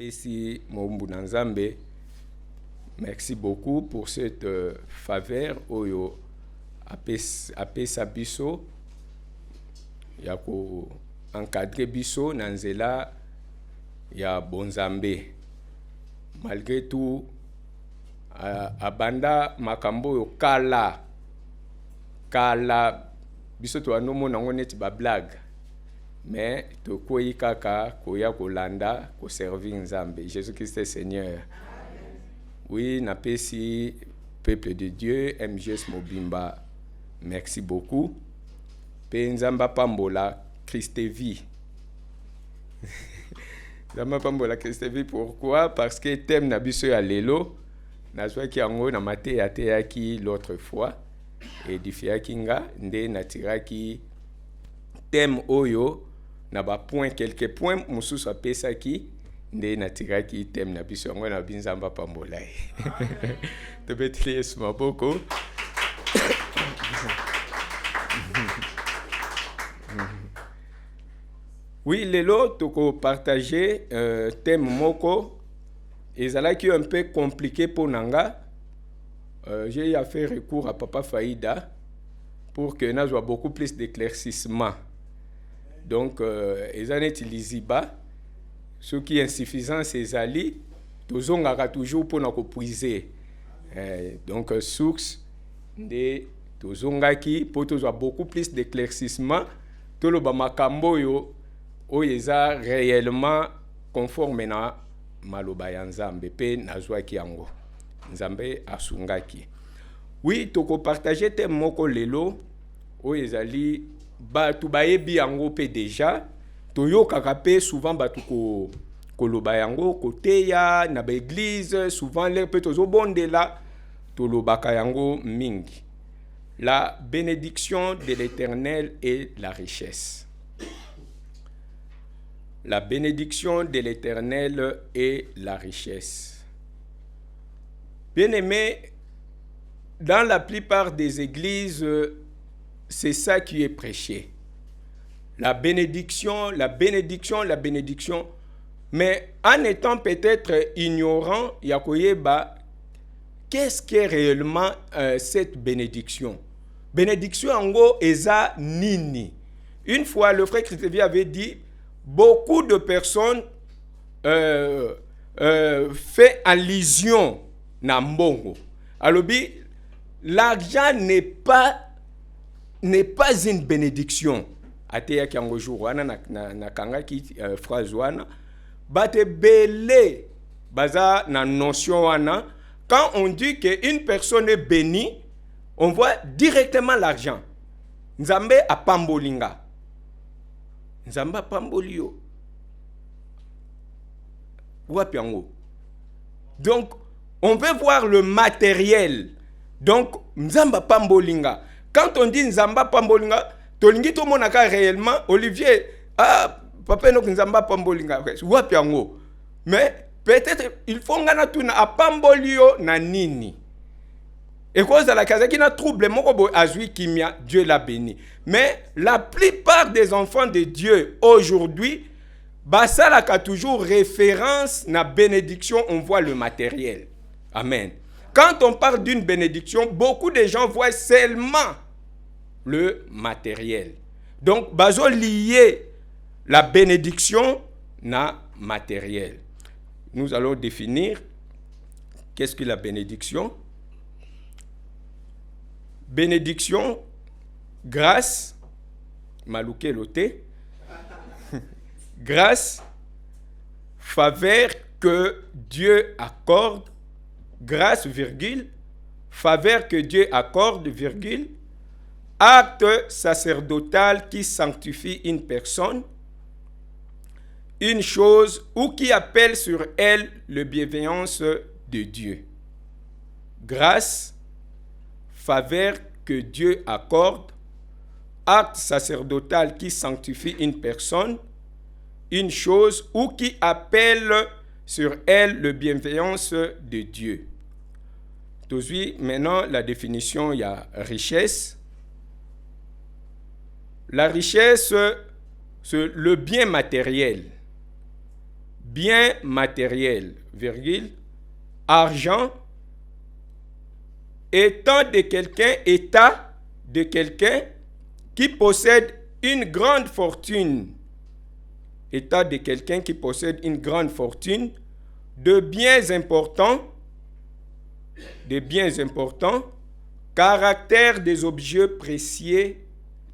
Napesi Mombu Nzambe. Merci beaucoup pour cette faveur oyo apesa biso ya ko encadrer biso na nzela ya bonzambe. Malgré tout abanda makambo yo kala biso to anomona ngo neti ba blague, mais to koyi kaka koya kolanda ko servir Nzambe. Jésus Christ est Seigneur. Oui, napesi peuple de Dieu, MJS Mobimba, merci beaucoup. Pe Nzamba pambola Christevi. Nzamba pambola Christevi, pourquoi? Parce que thème na biso ya lelo nazwa ki yango na mate ya te yaki l'autre fois edifiaki nga nde natiraki thème oyo na ba point quelques points mususu apesaki nde natiraki thème na biso yango na binzamba pambola. To betli Yesu maboko. Oui, lelo toko partager thème moko ezalaki un peu compliqué pour nanga. J'ai fait recours à Papa Faïda pour que nous ayons beaucoup plus d'éclaircissement. Donc, ils ont utilisé ce qui est insuffisant, c'est Ali. Tous on a toujours pour nous puiser. Donc, source de tous on a qui pour tous avoir beaucoup plus d'éclaircissement. Tout le bamakambo yo oyeza réellement conforme na maloba ya Nzambe pe nazwa ki yango. Nzambe asungaki. Oui, toko partager thème moko lelo oyezali batu bayebi yango pe déjà toyokaka pe souvent batu koloba yango koteya na ba église souvent les pe tozobondela tolobaka yango mingi. La bénédiction de l'Éternel est la richesse. La bénédiction de l'Éternel est la richesse. Bien-aimés, dans la plupart des églises, c'est ça qui est prêché. La bénédiction, la bénédiction, la bénédiction. Mais en étant peut-être ignorant, yakoyeba, qu'est-ce qu'est réellement cette bénédiction? Bénédiction en gros, eza nini. Une fois, le frère Christevi avait dit, beaucoup de personnes fait allusion na mbongo. Alors, l'argent n'est pas une bénédiction. Ateya ki yango jour wana na kanga ki phrase wana bate belé baza na notion wana. Quand on dit qu'une personne est bénie, on voit directement l'argent. Nzambe a pambolinga. Nzamba pambolio. Donc, on veut voir le matériel. Donc, Nzamba pambolinga. Quand on dit Nzamba pambolinga, tolingi to monaka réellement, Olivier, papa no Nzamba pambolinga. Mais peut-être il faut ngana tuna a pambolio na nini. Et cause de la casa qui n'a trouble, Dieu l'a béni. Mais la plupart des enfants de Dieu aujourd'hui, ça a toujours référence à la bénédiction, on voit le matériel. Amen. Quand on parle d'une bénédiction, beaucoup de gens voient seulement le matériel. Donc, bazo lier la bénédiction na matériel. Nous allons définir qu'est-ce que la bénédiction. Bénédiction, grâce, malouké loté, grâce, faveur que Dieu accorde, grâce, virgule, faveur que Dieu accorde, virgule, acte sacerdotal qui sanctifie une personne, une chose ou qui appelle sur elle la bienveillance de Dieu. Grâce, faveur que Dieu accorde, acte sacerdotal qui sanctifie une personne, une chose ou qui appelle sur elle la bienveillance de Dieu. Aujourd'hui, maintenant, la définition, il y a richesse. La richesse, c'est le bien matériel. bien matériel, virgule, argent, état de quelqu'un qui possède une grande fortune, état de quelqu'un qui possède une grande fortune, de biens importants, caractère des objets précieux,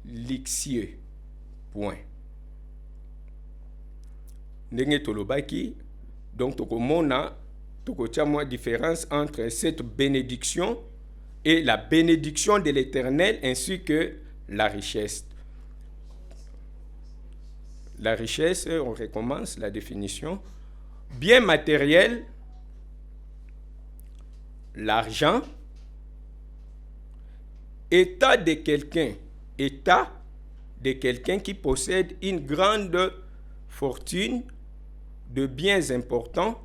luxueux. Point. Ndenge tolobaki, donc tokomona, tokotia moi différence entre cette bénédiction et la bénédiction de l'Éternel ainsi que la richesse. La richesse, on recommence la définition. Bien matériel, l'argent, état de quelqu'un qui possède une grande fortune, de biens importants,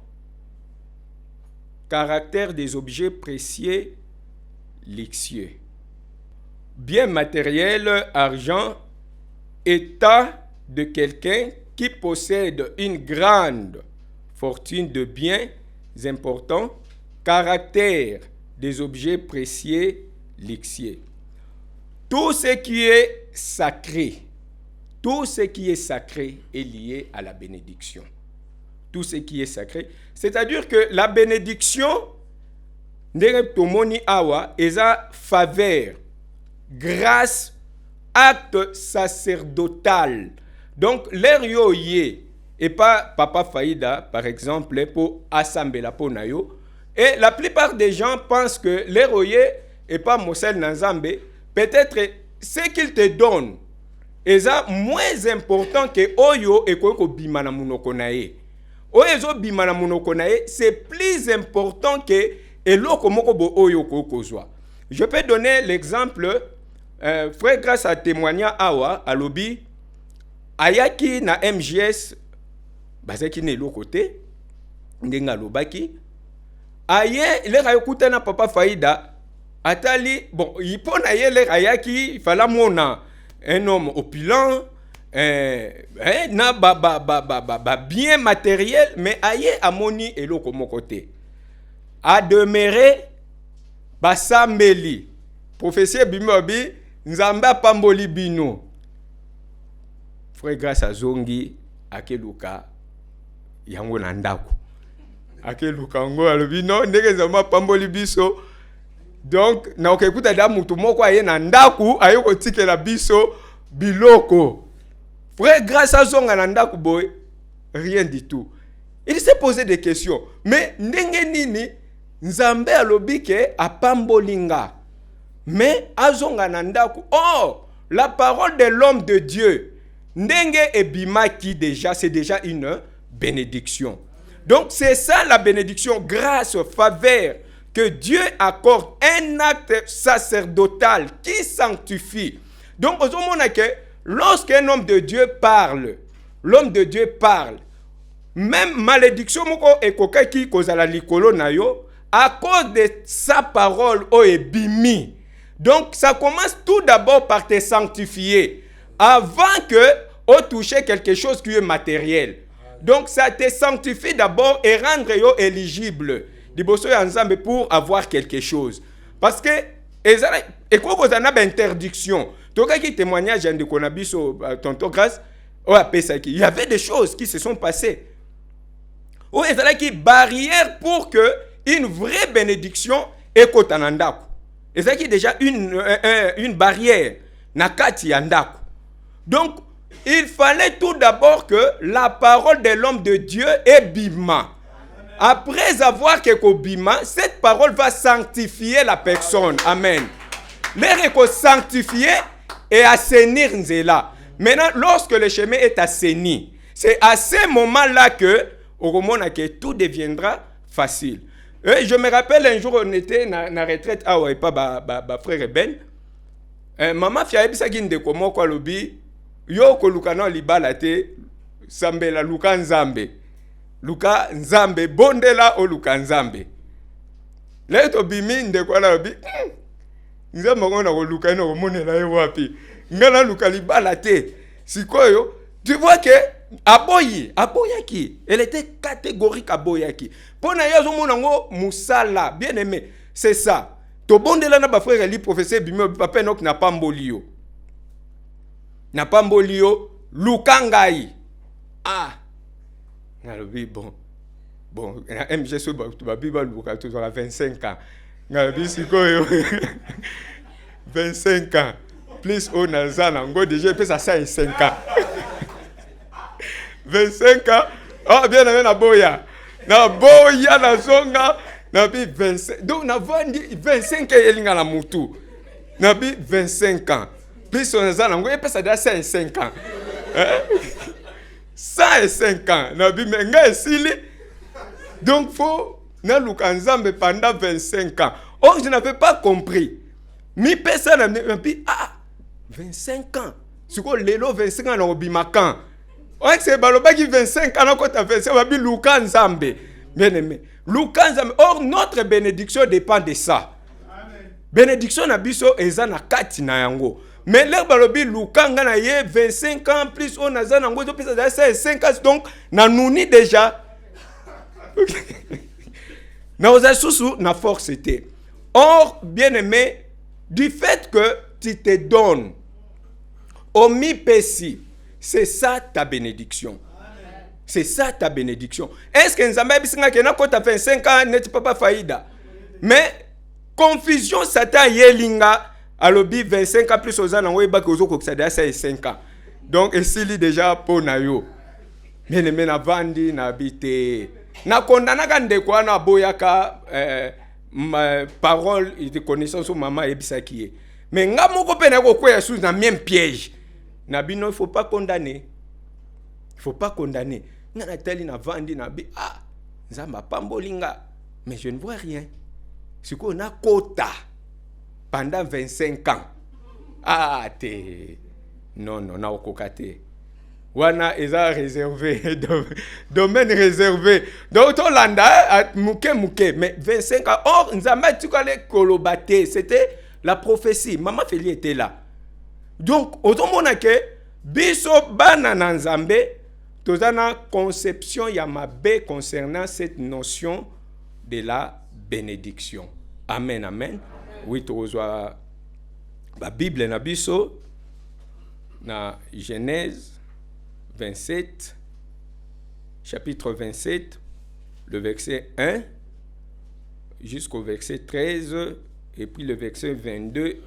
caractère des objets précieux, luxueux. Bien matériel, argent, état de quelqu'un qui possède une grande fortune de biens importants, caractère des objets précieux, luxueux. Tout ce qui est sacré, est lié à la bénédiction. Tout ce qui est sacré, c'est-à-dire que la bénédiction, ndenge tomoni awa, eza faveur, grâce, acte sacerdotal. Donc, l'air yo yé, et pas Papa Faïda, par exemple, pour assembler la ponayo. Et la plupart des gens pensent que l'air yé, et pas Mosel Nanzambe, peut-être ce qu'il te donne est moins important que Oyo et Koko Bimana Munokonae. Oyo Bimana Munokonae, c'est plus important que Eloko Mokobo Oyo Kokozwa. Je peux donner l'exemple, frère, grâce à témoignage Awa, à Lobi, Ayaki na MGS, Bazaki ne l'autre côté, Ndenga Lobaki, Aye, les Rayokuta na Papa Faïda, Atali, bon, il peut naïe les Ayaki, il fallait mona un homme opulent, bien matériel, mais aïe amoni et l'autre mon côté. A demeurer, Basambeli, professeur Bimobi, Nzamba Pamboli Bino. Frère, grâce à Zongi, Akeluka, Yango Nandaku. Akeluka, Ngo, Albino, Negezama Pamboli Biso. Donc, na okekuta da mutu moko aye na ndaku aye ko tikela biso biloko. Frère, grâce à zonga na ndaku boy, rien du tout. Il s'est posé des questions. Mais ndenge nini Nzambe alobi ke apambolinga. Mais azonga na ndaku. Oh, la parole de l'homme de Dieu. Ndenge ebima qui déjà, c'est déjà une bénédiction. Donc, c'est ça la bénédiction, grâce, faveur, que Dieu accorde un acte sacerdotal qui sanctifie. Donc, lorsqu'un homme de Dieu parle, l'homme de Dieu parle, même malédiction moko ekoka ki kozala likolo na yo à cause de sa parole o ebimi. Donc, ça commence tout d'abord par te sanctifier avant que o toucher quelque chose qui est matériel. Donc, ça te sanctifie d'abord et rendre yo éligible pour avoir quelque chose. Parce que, et quoi vous en avez interdiction. Donc, qui témoignage de Konabiso, tonton grâce, il y avait des choses qui se sont passées. Ou il y a une barrière pour que une vraie bénédiction est kotanandaku. Il y a déjà une barrière. Nakati yandaku. Donc, il fallait tout d'abord que la parole de l'homme de Dieu est bima. Après avoir quelque bima, cette parole va sanctifier la personne. Amen. L'air est sanctifié et assainir Nzela. Maintenant, lorsque le chemin est assaini, c'est à ce moment-là que tout deviendra facile. Et je me rappelle un jour, on était dans la retraite, ah ouais, pas frère Ben. Maman fiaïbi sa ginde komo kwa lobi, yo ko lukana libala te, sambe la luka nzambe. Luka nzambe, bondela o luka nzambe. Leto bimi nde kwa la lobi, nzambe ngona ko lukana ko monela ye wapi. Ngana luka libala te. Sikoyo, tu vois que aboyaki. Elle était catégorique aboyaki. Pour na yazo monango musala, bien aimé. C'est ça. To bondela na ba frère li professeur bimé papa nok na pambolio. Na pambolio lukangai. Ah. Ngalobi bon. Bon, MG so ba biba luka to 25 ans. Ngalobi sikoyo. 25 ans. Plus on a zana ngo déjà peut ça 5 ans. 25 ans. Ah bien na boya. Na boya na zonga na bi 25. Donc na vandi 25 ans elinga na mutu. Na bi 25 ans. Plus on a zana ngo peut ça déjà 5 ans. 105 ans. Na bi menga esili. Donc faut na lukanzambe pendant 25 ans. Or je n'avais pas compris. Mi personne n'a dit 25 ans. C'est quoi lelo 25 ans na bimakan. Ouais, c'est baloba qui 25 ans quand tu 25 ans, Lukan Zambé. Bien aimé. Lukan Zambé. Or, notre bénédiction dépend de ça. Amen. Bénédiction na biso eza na kati na yango. Mais là, balobi Lukan na ye 25 ans plus on a zana ngo to pesa 5 ans donc na nouni déjà. Na oza susu na force était. Or, bien aimé, du fait que tu te donnes au mi-pessi, c'est ça ta bénédiction. C'est ça ta bénédiction. Est-ce que Nzambe bisinga kena ko ta 25 ans net papa faïda. Mais confusion satan yelinga alobi 25 ans plus aux ans ba ko zo ko ça 5 ans. Donc esili déjà pour na yo. Bien aimé na vandi na bité. Na kondana ka ndeko na boyaka ma parole et de connaissance au maman ebisaki. Mais nga moko pena ko kwea sous na même piège. Nabino, il ne faut pas condamner. Il ne faut pas condamner. Nathalie na vandi nabi nzamba pambolinga. Mais je ne vois rien. C'est qu'on a quota pendant 25 ans. Non, na okokate. Wana eza réservé, domaine réservé. Donc Tolanda mouké, mais 25 ans. Or nzamba tu connais kolobate, c'était la prophétie. Maman Félie était là. Donc, autrement que biso bana na Nzambe, tozana conception yamabe concernant cette notion de la bénédiction. Amen, amen. Oui, tozwa la Bible na biso na Genèse 27, chapitre 27, le verset 1 jusqu'au verset 13 et puis le verset 22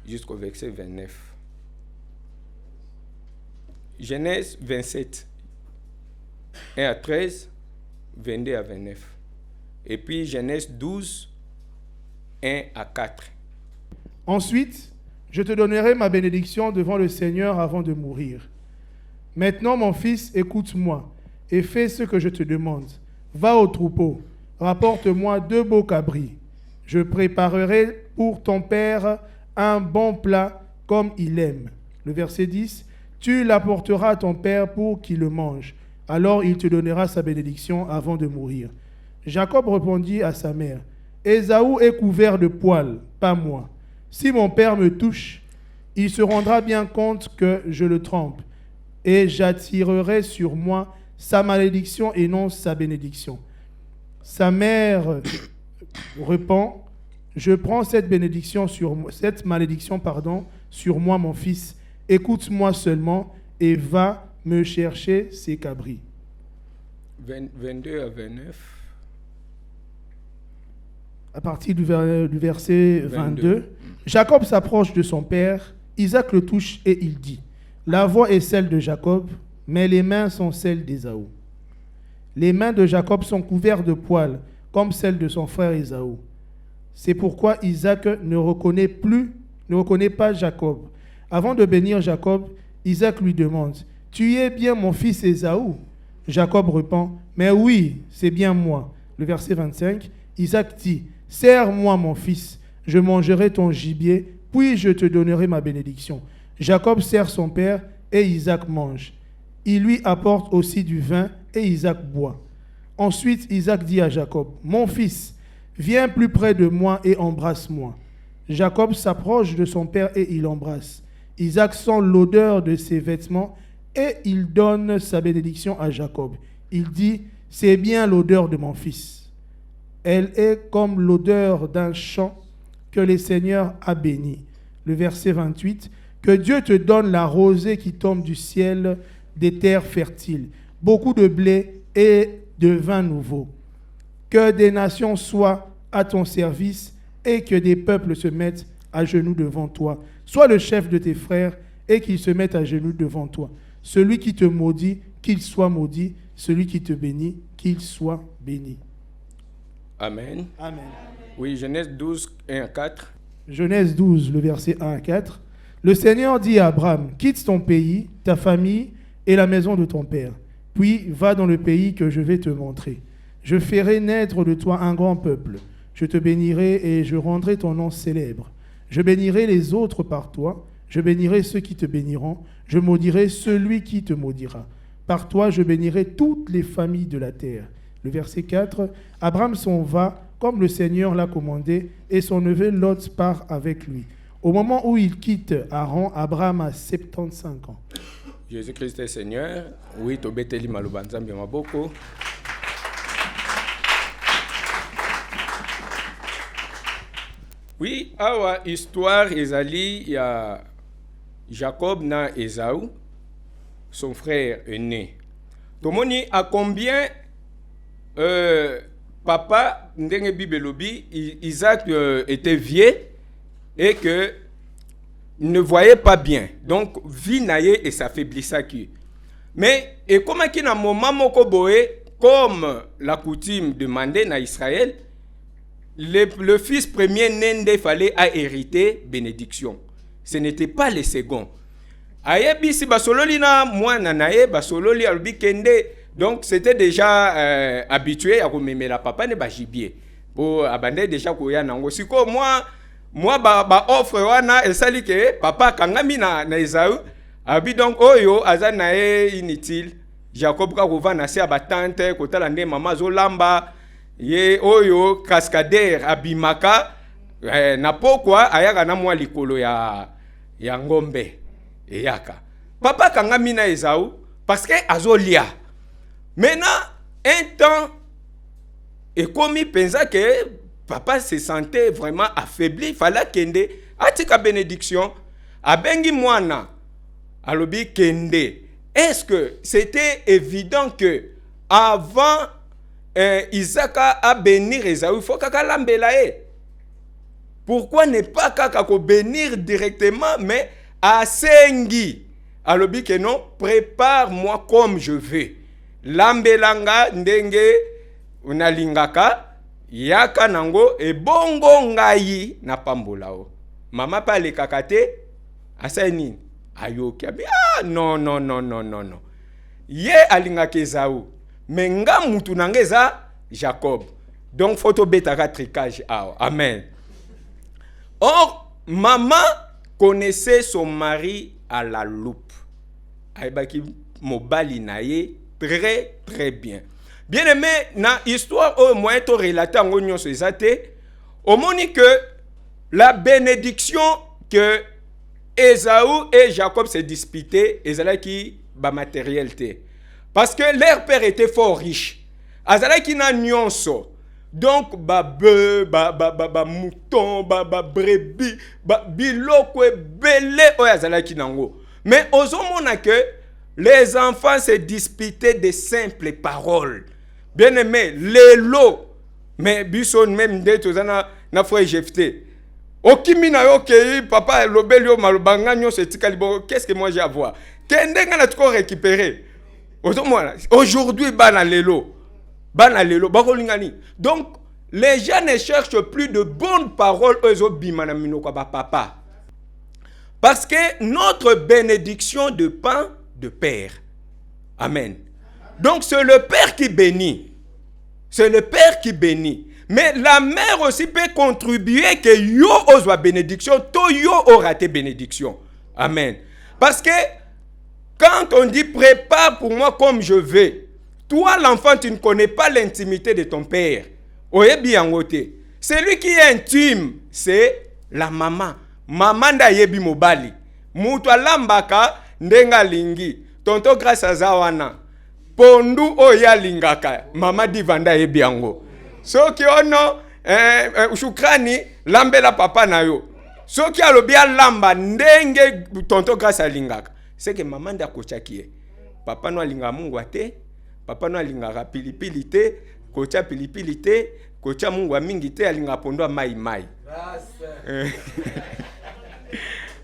jusqu'au verset 29. Genèse 27, 1 à 13, 22 à 29. Et puis Genèse 12, 1 à 4. Ensuite, je te donnerai ma bénédiction devant le Seigneur avant de mourir. Maintenant, mon fils, écoute-moi et fais ce que je te demande. Va au troupeau, rapporte-moi 2 beaux cabris. Je préparerai pour ton père un bon plat comme il aime. Le verset 10. Tu l'apporteras à ton père pour qu'il le mange. Alors il te donnera sa bénédiction avant de mourir. Jacob répondit à sa mère, Ésaü est couvert de poils, pas moi. Si mon père me touche, il se rendra bien compte que je le trompe, et j'attirerai sur moi sa malédiction et non sa bénédiction. Sa mère répond, je prends cette malédiction sur moi, mon fils. Écoute-moi seulement et va me chercher ces cabris. 22 à 29. À partir du verset 22. Jacob s'approche de son père. Isaac le touche et il dit, la voix est celle de Jacob, mais les mains sont celles d'Ésaü. Les mains de Jacob sont couvertes de poils, comme celles de son frère Ésaü. C'est pourquoi Isaac ne reconnaît pas Jacob. Avant de bénir Jacob, Isaac lui demande, « Tu es bien mon fils Ésaü ?» Jacob répond, « Mais oui, c'est bien moi. » Le verset 25, Isaac dit, « Serre-moi mon fils, je mangerai ton gibier, puis je te donnerai ma bénédiction. » Jacob sert son père et Isaac mange. Il lui apporte aussi du vin et Isaac boit. Ensuite, Isaac dit à Jacob, « Mon fils, viens plus près de moi et embrasse-moi. » Jacob s'approche de son père et il l'embrasse. Isaac sent l'odeur de ses vêtements et il donne sa bénédiction à Jacob. Il dit, c'est bien l'odeur de mon fils. Elle est comme l'odeur d'un champ que le Seigneur a béni. Le verset 28, que Dieu te donne la rosée qui tombe du ciel des terres fertiles, beaucoup de blé et de vin nouveau. Que des nations soient à ton service et que des peuples se mettent à genoux devant toi. Sois le chef de tes frères et qu'ils se mettent à genoux devant toi. Celui qui te maudit, qu'il soit maudit. Celui qui te bénit, qu'il soit béni. Amen. Amen. Oui, Genèse 12, 1 à 4. Genèse 12, le verset 1 à 4. Le Seigneur dit à Abraham, quitte ton pays, ta famille et la maison de ton père. Puis va dans le pays que je vais te montrer. Je ferai naître de toi un grand peuple. Je te bénirai et je rendrai ton nom célèbre. Je bénirai les autres par toi. Je bénirai ceux qui te béniront. Je maudirai celui qui te maudira. Par toi, je bénirai toutes les familles de la terre. Le verset 4. Abraham s'en va comme le Seigneur l'a commandé et son neveu Lot part avec lui. Au moment où il quitte Haran, Abraham a 75 ans. Jésus-Christ est Seigneur. Oui, tobeteli malubanzambi maboko. Oui, awa histoire ezali ya Jacob na Esaü, son frère aîné. Tomoni à combien papa ndenge bibelobi Isaac était vieux et que il ne voyait pas bien. Donc vie naye et s'affaiblissa qui. Mais et comment qu'il na moment moko boé comme la coutume demandait na Israël, le fils premier né fallait à hériter bénédiction. Ce n'était pas le second. Ayebi si basololi na mwana naye basololi albi kende. Donc c'était déjà habitué à komemela papa ne ba gibier. Pour abandonner déjà koya nango. Siko moi ba offre wana esali ke papa kangami na Esaü abi donc oyo aza naye inutile. Jacob ka kova na se abatante kotala nde mama zolamba ye oyo cascadeur abimaka na pokwa ayaka na mwa likolo ya ngombe eyaka. Papa kangami na Esaü parce que azolia. Maintenant un temps et comme il pensait que papa se sentait vraiment affaibli, il fallait kende atika bénédiction abengi mwana alobi kende. Est-ce que c'était évident que avant Isaac a bénir Esaü, il faut kaka lambela e? Pourquoi ne pas kaka ko bénir directement mais asengi alobi que non, prépare-moi comme je veux. Lambelanga ndenge unalingaka yaka nango e bongo ngai na pambolao. Mama pa le kakate asani ayoki abi non. Ye alingaka Esaü. Mais nga mutu nangeza Jacob. Donc photo betaka tricage ao. Amen. Or maman connaissait son mari à la loupe. Aibaki mobali naye très très bien. Bien aimé, na histoire au moins to relater en union sezate, au moni que la bénédiction que Esaü et Jacob se disputaient, ezala qui ba matérialité. Parce que leur père était fort riche. Azala qui na nyonso. Donc ba bœuf, ba mouton, ba brebis, ba biloko belé o azala qui nango. Mais ozomona que les enfants se disputaient de simples paroles. Bien aimé, les lots, mais bison même de tozana na frère Jephté. Okimina yo ke papa lobelio malubanga nyo se tikalibo, qu'est-ce que moi j'ai à voir? Kendenga na tuko récupérer. Aujourd'hui bana lelo. Bana lelo bakolingani. Donc les gens ne cherchent plus de bonnes paroles aux bimana minoko ba papa. Parce que notre bénédiction dépend de Père. Amen. Donc c'est le Père qui bénit. C'est le Père qui bénit. Mais la mère aussi peut contribuer que yo ozwa bénédiction, to yo aura tes bénédictions. Amen. Parce que quand on dit prépare pour moi comme je veux, toi l'enfant tu ne connais pas l'intimité de ton père. Oyebi yangote. Celui qui est intime, c'est la maman. Maman da yebi mobali. Mutu alambaka ndenga lingi. tonto grâce à zawana pondu oya lingaka mama divanda ebiango soki ono shukrani lambela papa na yo soki alobi lamba ndenge tonto grâce à lingaka c'est que maman nda kochaki papa no alinga mungu ate papa no alinga pilipili te kocha pilipili te kocha mungu mingi te alinga pondo mai mai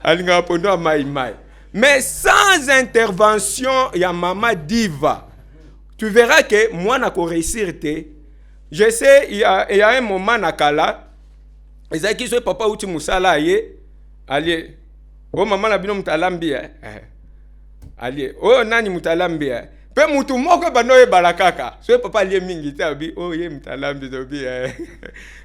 alinga pondo mai mai. Mais sans intervention ya maman diva, tu verras que moi n'a ko réussir te. Je sais il y a un moment nakala ezaki so papa uti musala ye ali o maman na bino mutalambi ali o nani mutalambi pe mutu moko banoye balakaka so papa ali mingi te abi o ye mutalambi dobi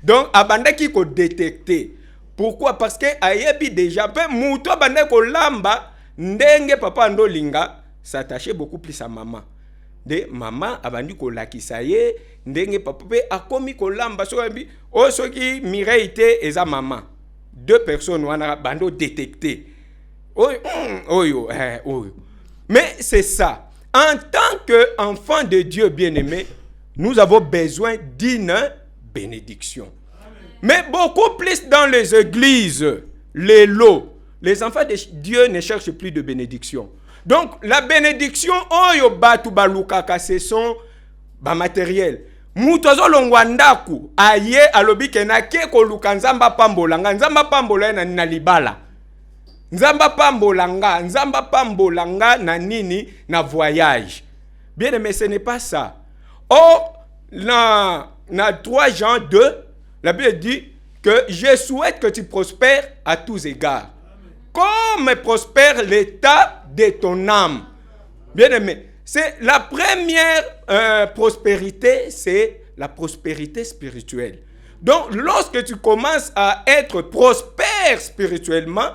donc abandaki ko détecter. Pourquoi? Parce que ayebi déjà pe mutu abandaki ko lamba ndenge papa ndo linga s'attachait beaucoup plus à maman. De maman abandi ko lakisa ye ndenge papa pe akomi ko lamba so abi o soki Mireille te eza maman. Deux personnes wana bando détecté. Oyo. Mais c'est ça. En tant qu'enfant de Dieu bien-aimé, nous avons besoin d'une bénédiction. Mais beaucoup plus dans les églises, les lots. Les enfants de Dieu ne cherchent plus de bénédiction. Donc, la bénédiction, oyo batu balukaka, ce sont matériels. Mutozo longwandaku, aye alobi kenake koluka nzamba pambolanga, nzamba pambolanga na libala. Nzamba pambolanga na nini na voyage. Bien aimé, ce n'est pas ça. Or, dans 3 Jean 2, la Bible dit que je souhaite que tu prospères à tous égards. Comme prospère l'état de ton âme. Bien aimé, c'est la première prospérité, c'est la prospérité spirituelle. Donc, lorsque tu commences à être prospère spirituellement,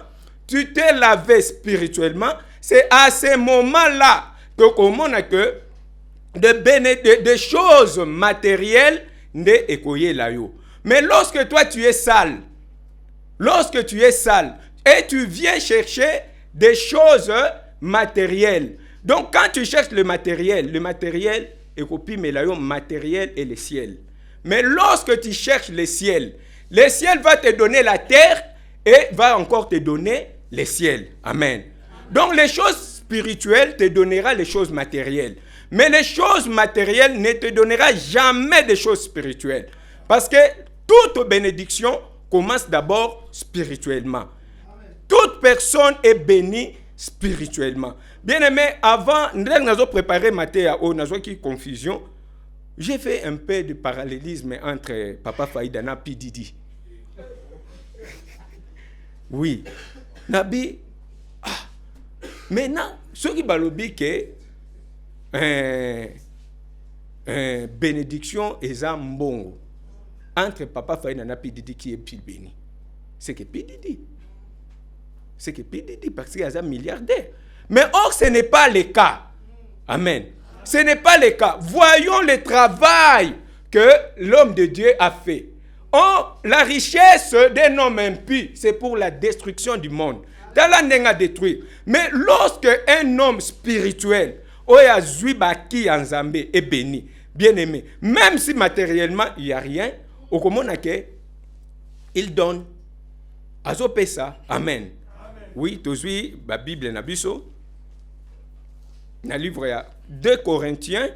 tu t'es lavé spirituellement, c'est à ce moment-là que comment on a que des choses matérielles ne écoyer là yo. Mais lorsque toi tu es sale, et tu viens chercher des choses matérielles. Donc quand tu cherches le matériel est copie mais là matériel et le ciel. Mais lorsque tu cherches le ciel va te donner la terre et va encore te donner le ciel. Amen. Donc les choses spirituelles te donnera les choses matérielles. Mais les choses matérielles ne te donnera jamais des choses spirituelles. Parce que toute bénédiction commence d'abord spirituellement. Toute personne est bénie spirituellement. Bien aimé, avant, nous avons préparé Mathéa, nous avons eu confusion. J'ai fait un peu de parallélisme entre Papa Faïda et P. Didi. Oui. Nabi, maintenant, ce qui balobi que bénédiction et zambongo entre Papa Faïda et P. Didi qui est plus béni. C'est que P. Didi. C'est que P. Didi parce qu'il y a un milliardaire. Mais or, ce n'est pas le cas. Amen. Ce n'est pas le cas. Voyons le travail que l'homme de Dieu a fait. Or, la richesse d'un homme impie, c'est pour la destruction du monde. Talandenga détruire. Mais lorsque un homme spirituel, oya zuibaki en Zambé est béni, bien aimé, même si matériellement il n'y a rien, au commun il donne. Azopesa. Amen. Oui, toujours la Bible na biso. Na livre ya 2 Corinthiens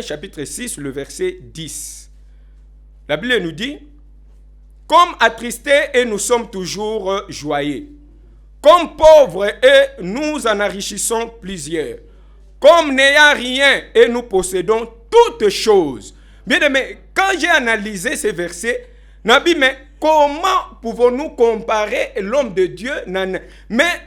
chapitre 6 le verset 10. La Bible nous dit: comme attristés et nous sommes toujours joyeux, comme pauvres et nous en enrichissons plusieurs, comme n'ayant rien et nous possédons toutes choses. Bien aimé, quand j'ai analysé ces versets, Nabi, mais comment pouvons-nous comparer l'homme de Dieu? Mais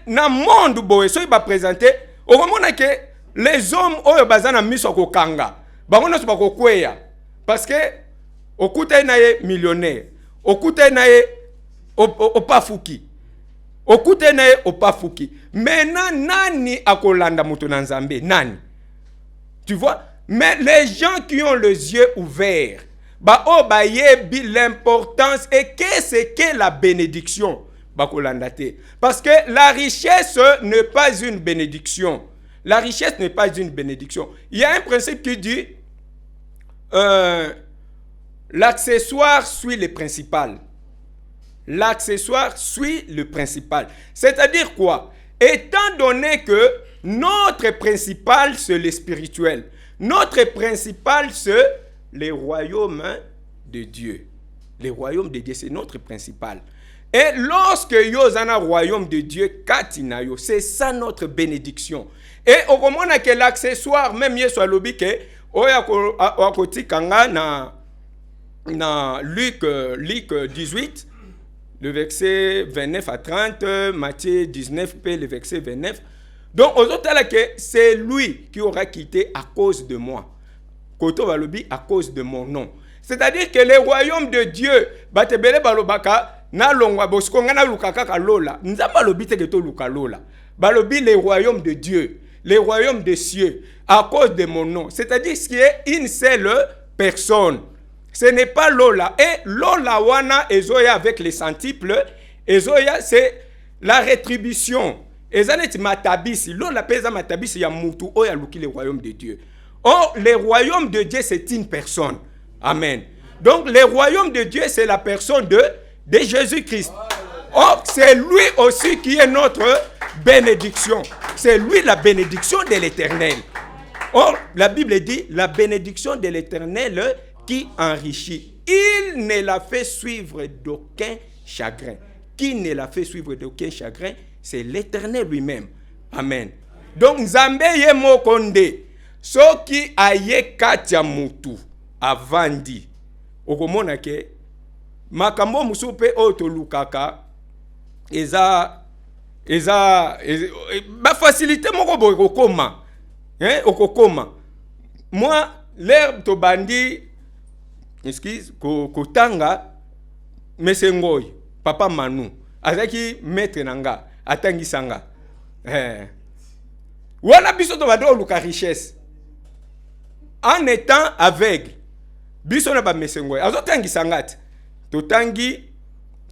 dans le monde, il va présenter, au moment que les hommes oyo bazana miso ko kanga bango so bako kweya parce que okuta na ye millionnaire okuta na ye opafuki okuta na ye opafuki maintenant nani akolanda muto na Nzambe nani? Tu vois, mais les gens qui ont les yeux ouverts ba yebi l'importance et qu'est-ce que la bénédiction. Parce que la richesse n'est pas une bénédiction. La richesse n'est pas une bénédiction. Il y a un principe qui dit l'accessoire suit le principal. L'accessoire suit le principal. C'est-à-dire quoi? Étant donné que notre principal, c'est le spirituel. Notre principal, c'est les royaumes de Dieu. Les royaumes de Dieu, c'est notre principal. Et lorsque yo zana royaume de Dieu, katinayo, c'est ça notre bénédiction. Et au moment que l'accessoire, même yeso alobi ke, oya koti kanga na Luc 18, le verset 29 à 30, Matthieu 19, le verset 29. Donc, aux autres, c'est lui qui aura quitté à cause de moi. Koto balobi à cause de mon nom. C'est-à-dire que les royaumes de Dieu, batebele balobaka, na longwa boskonga na lukaka kalola, nzamba lobi te keto lukalola. Balobi les royaumes de Dieu, les royaumes des cieux, à cause de mon nom. C'est-à-dire qu'il y a une seule personne. Ce n'est pas Lola. Et Lola wana ezoya avec les centiples, ezoya c'est la rétribution. Ezanet matabisi, Lola pesa matabisi ya mutu oya luki les royaumes de Dieu. Or, les royaumes de Dieu, c'est une personne. Amen. Donc, les royaumes de Dieu, c'est la personne de Jésus-Christ. Or, c'est lui aussi qui est notre bénédiction. C'est lui la bénédiction de l'Éternel. Or, la Bible dit, la bénédiction de l'Éternel qui enrichit. Il ne l'a fait suivre d'aucun chagrin. Qui ne l'a fait suivre d'aucun chagrin, c'est l'Éternel lui-même. Amen. Donc, Nzambe ye mokonde. Soki aye katia mutu avandi. Okomona ke makambo musupe otolukaka eza ba facilité moko boy okoma. Okokoma. Moi l'herbe to bandi excuse kotanga mesengoy papa Manu azaki maître nanga atangi sanga. Wana biso to bado luka richesse. En étant aveugle, biso na ba mesengoy azotangi sangati to tangi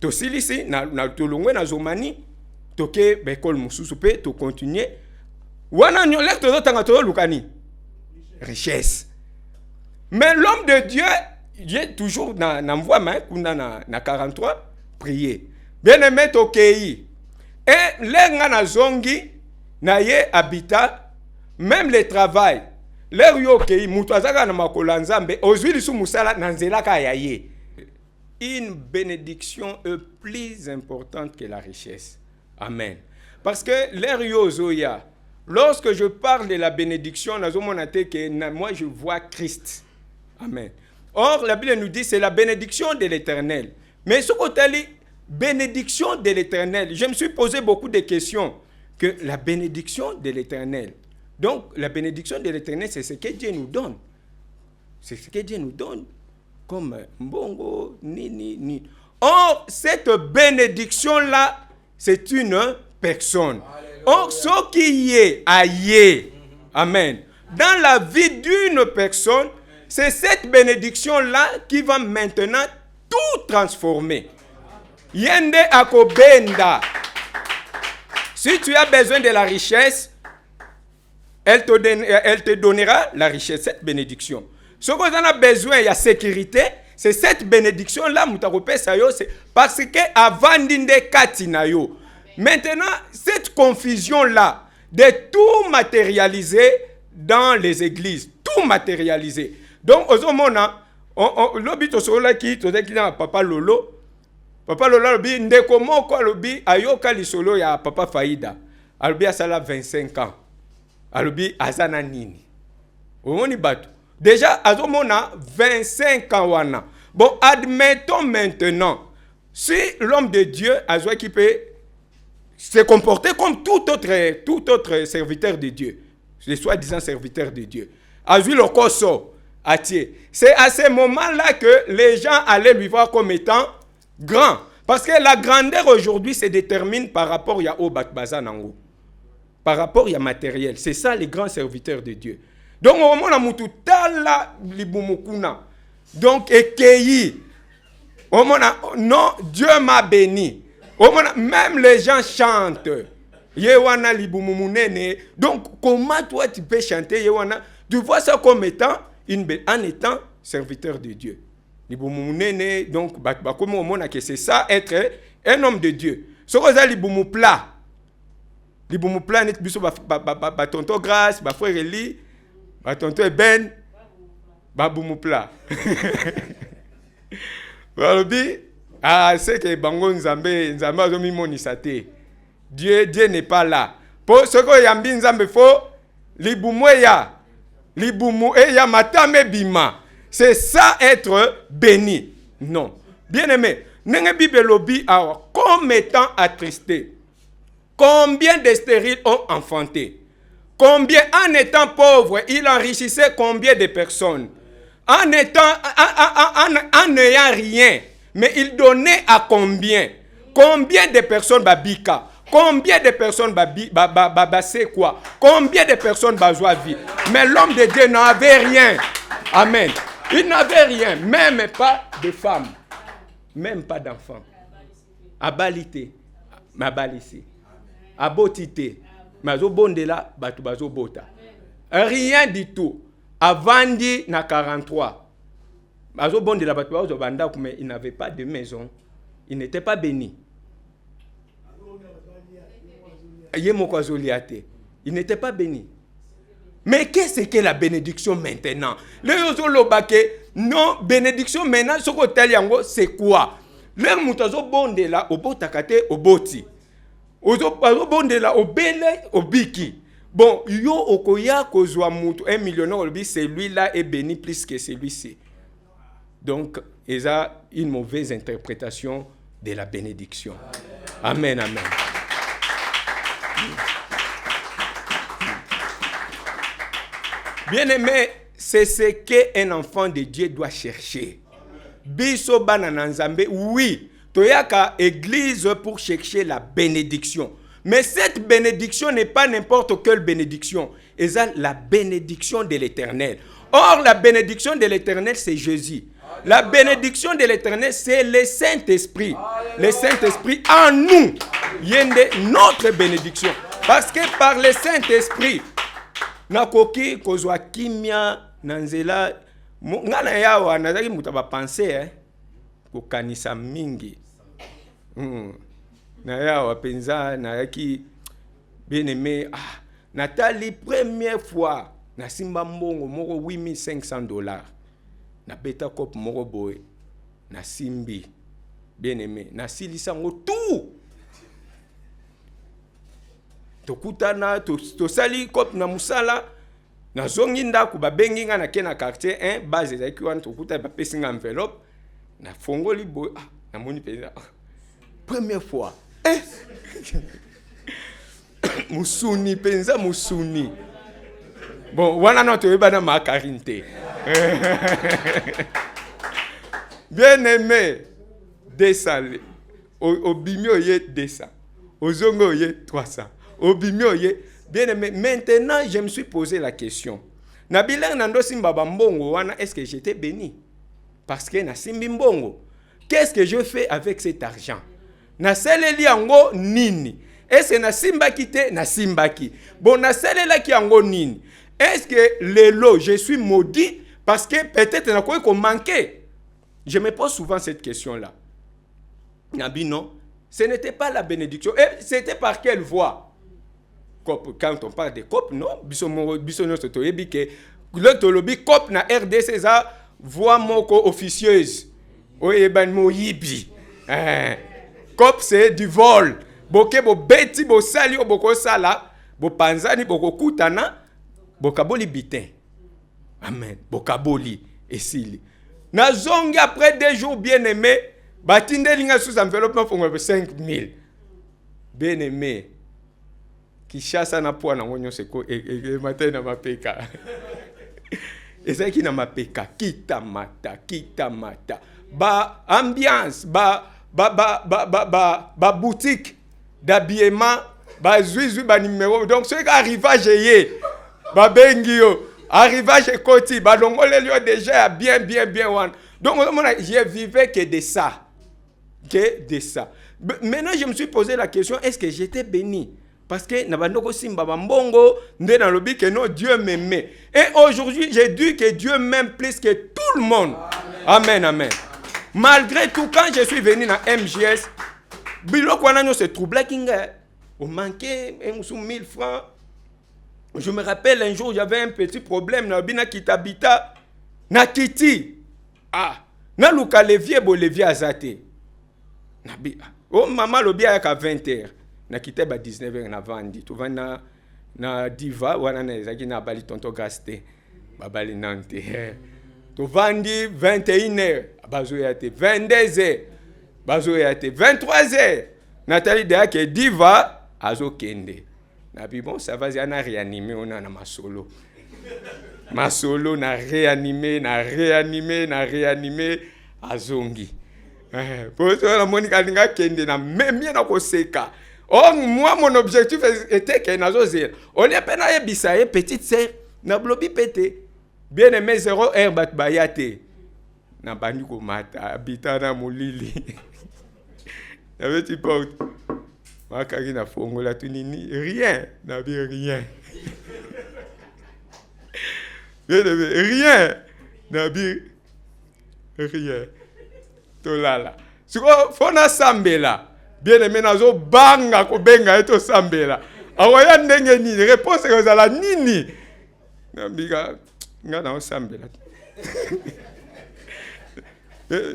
to silisi na tolongwe na zomani toke bekol mususu pe to continuer wana nyolek to tanga to lukani richesse. Mais l'homme de Dieu, j'ai toujours na mvoa main kuna na 43 prier. Bien-aimé to kei et lenga na zongi na ye habitat même le travail. L'air yoke mutu azaka na makolo nzambe ozwili su musala na nzela ka ya ye. Une bénédiction est plus importante que la richesse. Amen. Parce que l'air yozoya, lorsque je parle de la bénédiction, moi je vois Christ. Amen. Or la Bible nous dit c'est la bénédiction de l'Éternel. Mais ce côté bénédiction de l'Éternel, je me suis posé beaucoup de questions que la bénédiction de l'Éternel. Donc, la bénédiction de l'Éternel, c'est ce que Dieu nous donne. C'est ce que Dieu nous donne. Comme mbongo, ni. Or, cette bénédiction-là, c'est une personne. Or, ce qui est aillé, amen, dans la vie d'une personne, c'est cette bénédiction-là qui va maintenant tout transformer. Yende akobenda. Si tu as besoin de la richesse, elle te donnera la richesse, cette bénédiction. Ce qu'on a besoin, il y a sécurité, c'est cette bénédiction-là, c'est parce que avant d'inde katinayo. Maintenant, cette confusion-là, de tout matérialiser dans les églises, tout matérialiser. Donc, au moment, l'obit au sol qui papa Lolo, lobi ndeko moko lobi ayoka lisolo ya papa Faïda. Alobi asala 25 ans. Alobi azana nini. Omoni bato. Déjà azomona 25 ans wana. Bon, admettons maintenant si l'homme de Dieu azwa qui peut se comporter comme tout autre serviteur de Dieu, les soi-disant serviteurs de Dieu. Azui le koso atier. C'est à ce moment-là que les gens allaient lui voir comme étant grand. Parce que la grandeur aujourd'hui se détermine par rapport à Obat Bazanango. Par rapport à matériel. C'est ça les grands serviteurs de Dieu. Donc, au moment où tu tala libumukuna. Donc, ekei. Au moment non, Dieu m'a béni. Même les gens chantent. Yewana libumumunene. Donc, comment toi tu peux chanter Yewana? Tu vois ça comme étant en étant serviteur de Dieu. Libumumunene, donc, comme on a que c'est ça, être un homme de Dieu. Ce que ça, libumupla. Libumupla, net biso ba tonton grâce, ba frère Eli, ba tonton Ben, ba bumupla. C'est que bango nzambe azomi monisa te. Dieu n'est pas là. Pour ce que yambi nzambe fo libumwe ya matame bima. C'est ça être béni. Non. Bien-aimé, nenge Bible lobi awa comme étant attristé. Combien de stériles ont enfanté? Combien en étant pauvre, il enrichissait combien de personnes? En n'ayant rien, mais il donnait à combien? Combien de personnes babika? Combien de personnes c'est quoi? Combien de personnes bazoa vie? Mais l'homme de Dieu n'avait rien. Amen. Il n'avait rien, même pas de femmes, même pas d'enfants. Abalité, mabalisi, abotité, mazo bondela, batu bazo bota. Rien du tout. Avandi na 43. Mazo bondela batu bazo banda, mais il n'avait pas de maison. Il n'était pas béni. Il n'était pas béni. Mais qu'est-ce que la bénédiction maintenant? Non, bénédiction maintenant, c'est quoi? Leur moutazo bonde là, au botakate, au boti. Ozo bonde là, au bele, au biki. Bon, yo okoya kozwa mutu, un millionnaire, celui-là est béni plus que celui-ci. Donc, il y a une mauvaise interprétation de la bénédiction. Amen, amen. Bien-aimé, c'est ce qu'un enfant de Dieu doit chercher. Biso banana nzambe, oui, toyaka église pour chercher la bénédiction. Mais cette bénédiction n'est pas n'importe quelle bénédiction. C'est la bénédiction de l'Éternel. Or, la bénédiction de l'Éternel, c'est Jésus. La bénédiction de l'Éternel, c'est le Saint-Esprit. Le Saint-Esprit en nous. Yende notre bénédiction. Parce que par le Saint-Esprit, nakoki kozwa kimia nanzela ngana yawa nazaki mutaba penser ko kanisa mingi na yawa penza na yaki bien-aimé natali première fois na simba mbongo moko $8,500 na beta cop moko boy na simbi bien-aimé na silisa ngo tout tokutana tosali cop na musala na zongi ndaku babengi nga na kena quartier 1 base ezaki wana tokuta bapesi nga enveloppe na fongoli boy na moni pesa première fois musuni penza musuni bon wana na toyeba na makarinte bien aimé desale au bimio ye 200 au zongo ye 300 au bimio ye. Bien aimé, maintenant je me suis posé la question. Nabilang nando simba bambongo wana, est-ce que j'étais béni? Parce que na simbi mbongo. Qu'est-ce que je fais avec cet argent? Na seleli yango nini? Est-ce que na simba kite na simba ki? Bon na selela ki yango nini? Est-ce que le lot je suis maudit parce que peut-être na quoi qu'on manquait? Je me pose souvent cette question-là. Nabi non, ce n'était pas la bénédiction. Et c'était par quelle voie? Quand on parle de COP, non, bisono sotoyebi ke le tolobi COP na RDC za voix moko officieuse. Oyeban moyibi. COP c'est du vol. Boke bo beti bo sali boko sala, bo panzani boko kutana, bokaboli bitin. Amen. Bokaboli esili. Na zongi après 2 jours bien aimé, batinde linga sous enveloppe na fongo 5,000. Bien aimé. Kishasa na poa na ngonyo seko e matin na mapeka. Ezaki na mapeka kita mata. Ba ambiance, ba boutique d'habillement, ba zuizu ba numéro. Donc ce qui arrivage yé, ba bengio, arrivage koti, ba longole lui déjà bien one. Donc je vivais que de ça. Maintenant, je me suis posé la question, est-ce que j'étais béni? Parce que Nabandoko Simba Bambongo, dans le but que non, Dieu m'aimait. Et aujourd'hui, j'ai dit que Dieu m'aime plus que tout le monde. Amen, amen. Malgré tout, quand je suis venu dans MJS, Biloko Ananyo se troublait kinga. On manquait 1000 francs. Je me rappelle un jour, j'avais un petit problème. Nabina Kitabita, Nakiti. Ah, na luka levier bo levier azate. Nabi. Oh maman lobi ayaka 20h. Na kite ba 19h na vandi. Tu vas na diva wana na ezaki na bali tonto gaste. Babali nante. Tu vandi 21h. Bazo yate 22h. Bazo yate 23h. Nathalie de ke diva azo kende. Nabi bon ça va yana réanimer on a na masolo. Ma solo na réanimé azongi. Pour ça la Monica ninga kende na même na koseka. Oh moi mon objectif était que nazo zéro. On est pena yebisa ye petite sœur na blobi pété. Bien aimé 0 heure bat bayate. Na bandi ko mata habita na molili. Avait tu porte. Makaki na fongola tunini rien, na bi rien. Rien. Nabi. Rien. Tolala. Siko fona sambela. Bien aimé nazo banga ko benga eto sambela. Awoya ndenge ni réponse ko zala nini. Nabiga ngana o sambela.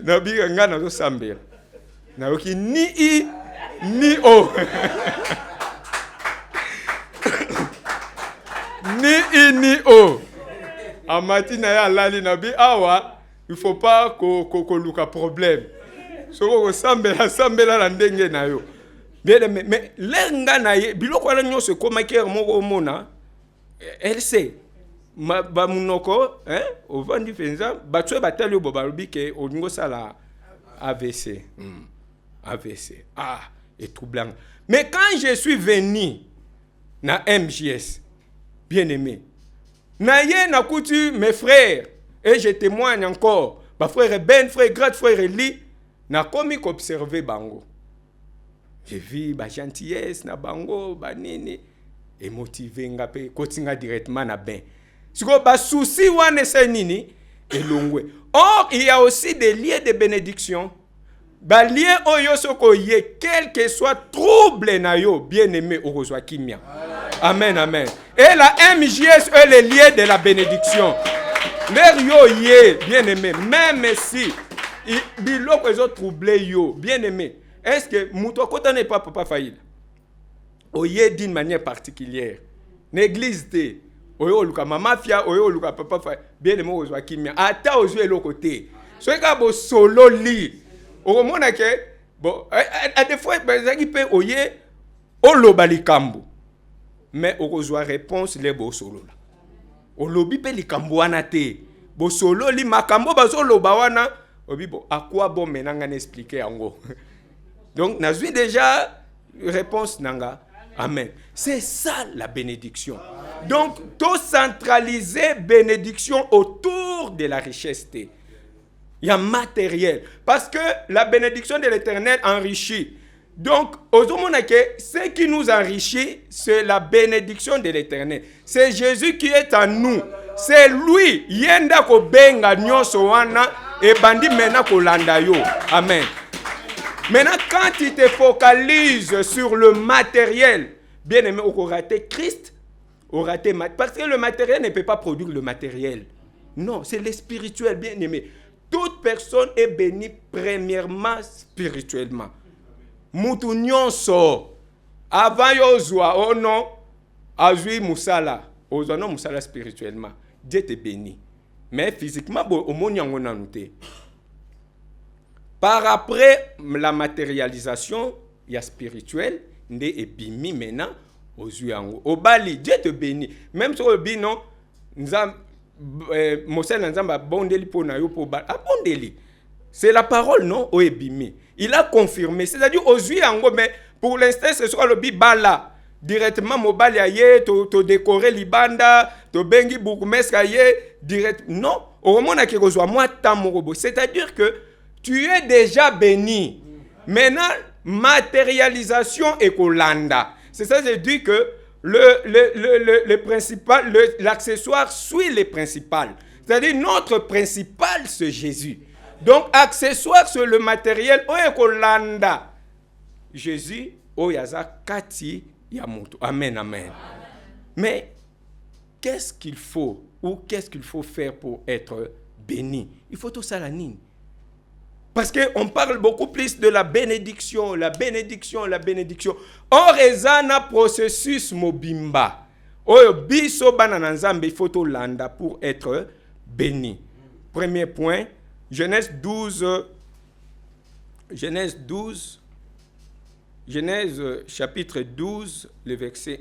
Nabiga ngana zo sambela. Na oki ni i ni o. Ni i ni o. En matin, awa, il faut pas qu'on luka problème. So sambela la ndenge na yo. Bien mais lenga na ye biloko ala nyose ko maker moko mona. Elle sait. Ba munoko, au vandi fenza, ba tue batali bo balobi ke olingo sala AVC. AVC. Ah, et troublant. Mais quand je suis venu na MJS, bien aimé, Naye na coutu mes frères, et je témoigne encore, ma frère Ben, frère grand frère Eli, na komi observer bango. Je vis ba gentillesse na bango, ba nini, et motivé ngape, kotinga directement na ben. Siko ba souci wane se nini, et longwe. Or, il y a aussi des liens de bénédiction. Ba lien oyo soko ye, quel que soit trouble na yo, bien aimé, orozwa kimia. Amen, amen. Et la MJS est le lien de la bénédiction. L'air yo yé, bien aimé, même si biloko les autres troublés yo, bien aimé. Est-ce que mouto kota n'est pas papa faillite? Oye d'une manière particulière. L'église de oyo luka mafia, oyo luka papa faillite. Bien aimé ozwa kimia. Ata ozo elo côté. Soy ka bo solo li. Au moment que bon à des fois bazaki pe oye oloba likambo. Mais on reçoit réponse les beaux solo là. On lobi pe likambo wana te. Bo solo li makambo ba solo ba wana. Obi bon à quoi bon maintenant on expliquer ango. Donc nazui déjà réponse nanga. Amen. C'est ça la bénédiction. Donc tout centraliser bénédiction autour de la richesse. Il y a matériel parce que la bénédiction de l'Éternel enrichit. Donc, ce qui nous enrichit, c'est la bénédiction de l'Éternel. C'est Jésus qui est en nous. C'est lui. Yenda ko benga nyonso wana et bandi mena ko landa yo. Amen. Maintenant, quand tu te focalises sur le matériel, bien aimé, on raté Christ, on raté parce que le matériel ne peut pas produire le matériel. Non, c'est le spirituel, bien aimé. Toute personne est bénie premièrement spirituellement. Mutu nyonso avant yozwa oh non azui musala ozwa non musala spirituellement Dieu te bénit mais physiquement au monde yango nanute par après la matérialisation il y a spirituel nde ebimi maintenant ozui yango obali Dieu te bénit même sur le bino nzam mosala nzamba bondeli pona yo po ba abondeli. C'est la parole, non? Oebimi. Il a confirmé. C'est-à-dire, aux yeux, mais pour l'instant, ce sera le bibala. Directement, mobile aye, to décorer libanda, to bengi bourgmestre aye, direct. Non. Au moment où tu moi, c'est-à-dire que tu es déjà béni. Maintenant, matérialisation et kolanda. C'est ça, je dis que l'accessoire suit les principales. C'est-à-dire notre principal, c'est Jésus. Donc, accessoire sur le matériel, kolanda. Jésus, oyaza kati yamoto. Amen, amen. Mais, qu'est-ce qu'il faut ou qu'est-ce qu'il faut faire pour être béni? Il faut tout ça la ligne. Parce qu'on parle beaucoup plus de la bénédiction, la bénédiction, la bénédiction. Or, ezana processus mobimba. Oyo biso banana nzambe, il faut tout landa pour être béni. Premier point, Genèse 12, Genèse chapitre 12, le verset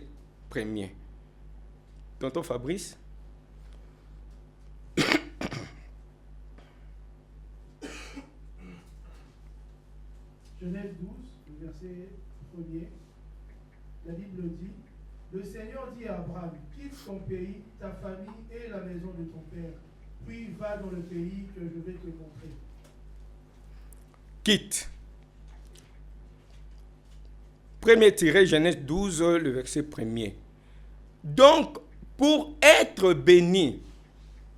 1er. Tonton Fabrice? Genèse 12, le verset 1er, la Bible dit, le Seigneur dit à Abraham, quitte ton pays, ta famille et la maison de ton père, puis va dans le pays que je vais te montrer. Quitte. Premier tiré, Genèse 12, le verset 1er. Donc, pour être béni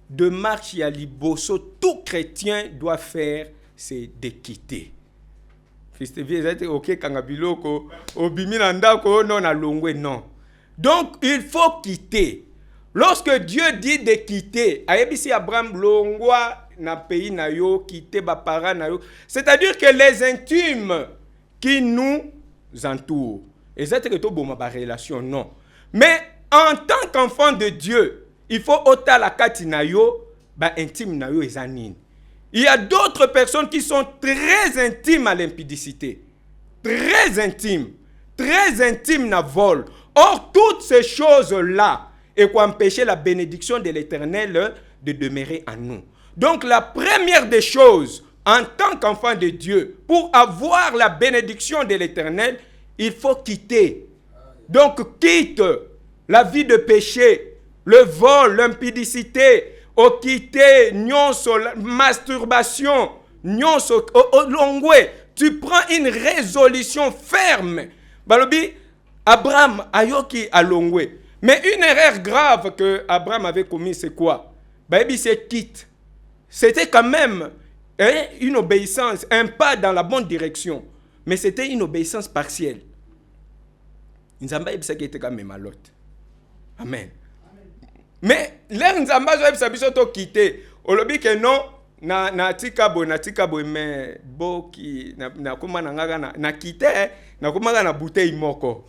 de marche à liboso, tout chrétien doit faire, c'est de quitter. Non. Donc, il faut quitter. Lorsque Dieu dit de quitter, ayebisi Abraham longwa na pays na yo, quitter ba para na yo, c'est-à-dire que les intimes qui nous entourent, et c'est que tout bon ma relation, non. Mais en tant qu'enfant de Dieu, il faut ota la kati na yo, ba intime na yo ezanine. Il y a d'autres personnes qui sont très intimes à l'impudicité. Très intimes na vol. Or, toutes ces choses-là, et pour empêcher la bénédiction de l'Éternel de demeurer en nous. Donc, la première des choses, en tant qu'enfant de Dieu, pour avoir la bénédiction de l'Éternel, il faut quitter. Donc, quitte la vie de péché, le vol, l'impudicité, quitter, nyonso, masturbation, nyonso, longwe. Tu prends une résolution ferme. Balobi, Abraham ayoki alongwe. Mais une erreur grave que Abraham avait commise, c'est quoi? Baby, c'est quitte. C'était quand même une obéissance, un pas dans la bonne direction. Mais c'était une obéissance partielle. Nzamba yebisa qui était quand même à l'autre. Amen. Mais là, Nzamba yebisa biso to quitter. Olobi que non, na tikabo mais boki na kuma na quitter, na kuma na bouteille moko.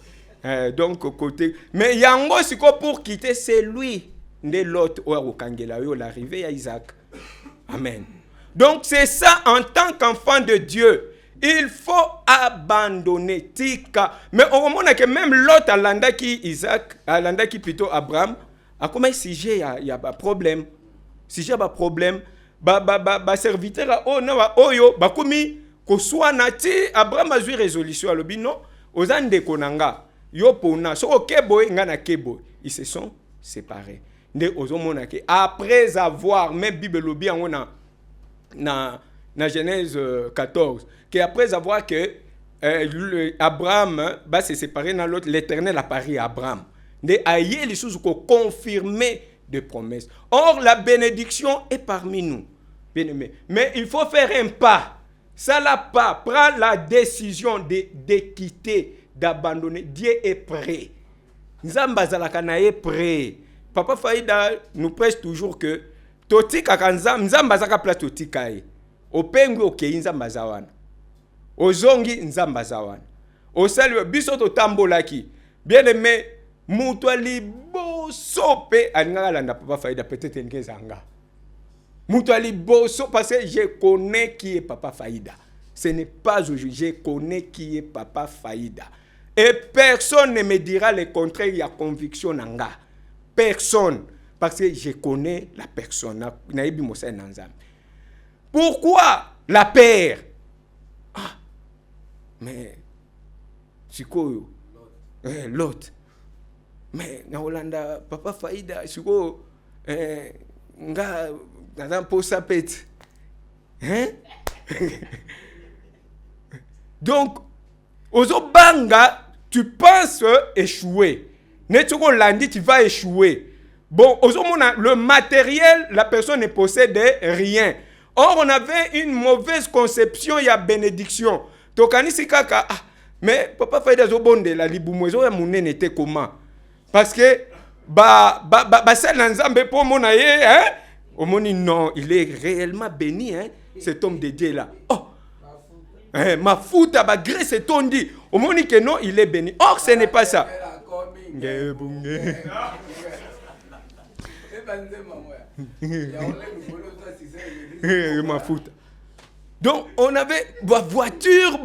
Donc côté mais yango siko pour quitter, c'est lui de l'autre au kangela yo l'arrivée à Isaac. Amen. Donc c'est ça, en tant qu'enfant de Dieu, il faut abandonner tika. Mais au moment que même l'autre alanda qui Isaac, alanda qui plutôt Abraham, a comment si il y a pas problème. Si j'ai pas problème, ba serviteur oh non oyo ba komi ko soit nati Abraham a eu résolution à l'obino ozande konanga. Yo pona so okeboy ngana keboy, ils se sont séparés. Nde ozomona ke après avoir même Bible lobi en na Genèse 14 que après avoir que Abraham va se séparer dans l'autre, l'Éternel apparaît à Abraham. Nde aye les choses ko confirmer de promesses. Or la bénédiction est parmi nous. Bien-aimés. Mais il faut faire un pas. Ça l'a pas, prends la décision de quitter, d'abandonner. Dieu est prêt. Nzamba zalaka na est prêt. Papa Faïda nous prêche toujours que totika kanza nzamba zaka place totika e. Opengu okei nzamba zawana. Ozongi nzamba zawana. Osali biso to tambolaki. Bien-aimé, mutu liboso pe alingaka landa Papa Faïda peut-être ngezanga. Mutu liboso parce que je connais qui est Papa Faïda. Ce n'est pas aujourd'hui, je connais qui est Papa Faïda. Et personne ne me dira le contraire, il y a conviction nanga. Personne. Parce que je connais la personne. Pourquoi la paire? Ah, mais c'est quoi? L'autre. Mais na Hollanda, Papa Faïda, c'est quoi? Nga, dans pour sa pète. Hein? Donc, Ozo banga, tu penses échouer. Netoko lundi, tu vas échouer. Bon, le matériel, la personne ne possède rien. Or, on avait une mauvaise conception, il y a bénédiction. Tokanisi kaka, mais papa Faïda Zobonde, la libumwezo ya mounen était comment? Parce que, ça n'ensemble pour mon aïe, hein? Au moni, non, il est réellement béni, hein? Cet homme de Dieu là. Oh! Ma foute, gré, c'est ton dit. Au moni que non, il est béni. Or, ce n'est pas ça. Donc, on avait voiture,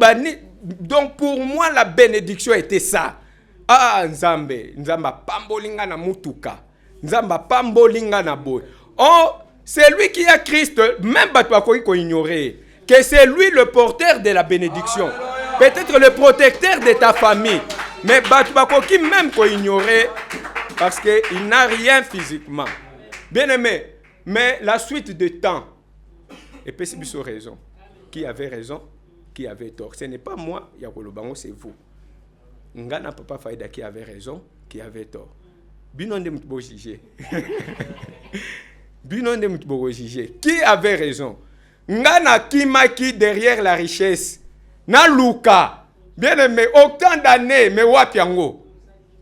donc pour moi, la bénédiction était ça. Ah, Nzamba pambolinga na mutuka. Nzamba pambolinga na boy. Oh, c'est lui qui a Christ, même Batouakoui qu'on ignorait, que c'est lui le porteur de la bénédiction. Peut-être le protecteur de ta famille. Mais Batouakoui même qu'on ignorait, parce qu'il n'a rien physiquement. Bien aimé, mais la suite de temps, et puis c'est raison. Qui avait raison, qui avait tort. Ce n'est pas moi, Yakolobango, c'est vous. Ngana Papa Faïda qui avait raison, qui avait tort. Binonde Moutbo jugé. Binonde Moutbo jugé. Qui avait raison? Ngana Kimaki derrière la richesse. Na Luka. Bien aimé, autant d'années, mais wapiango.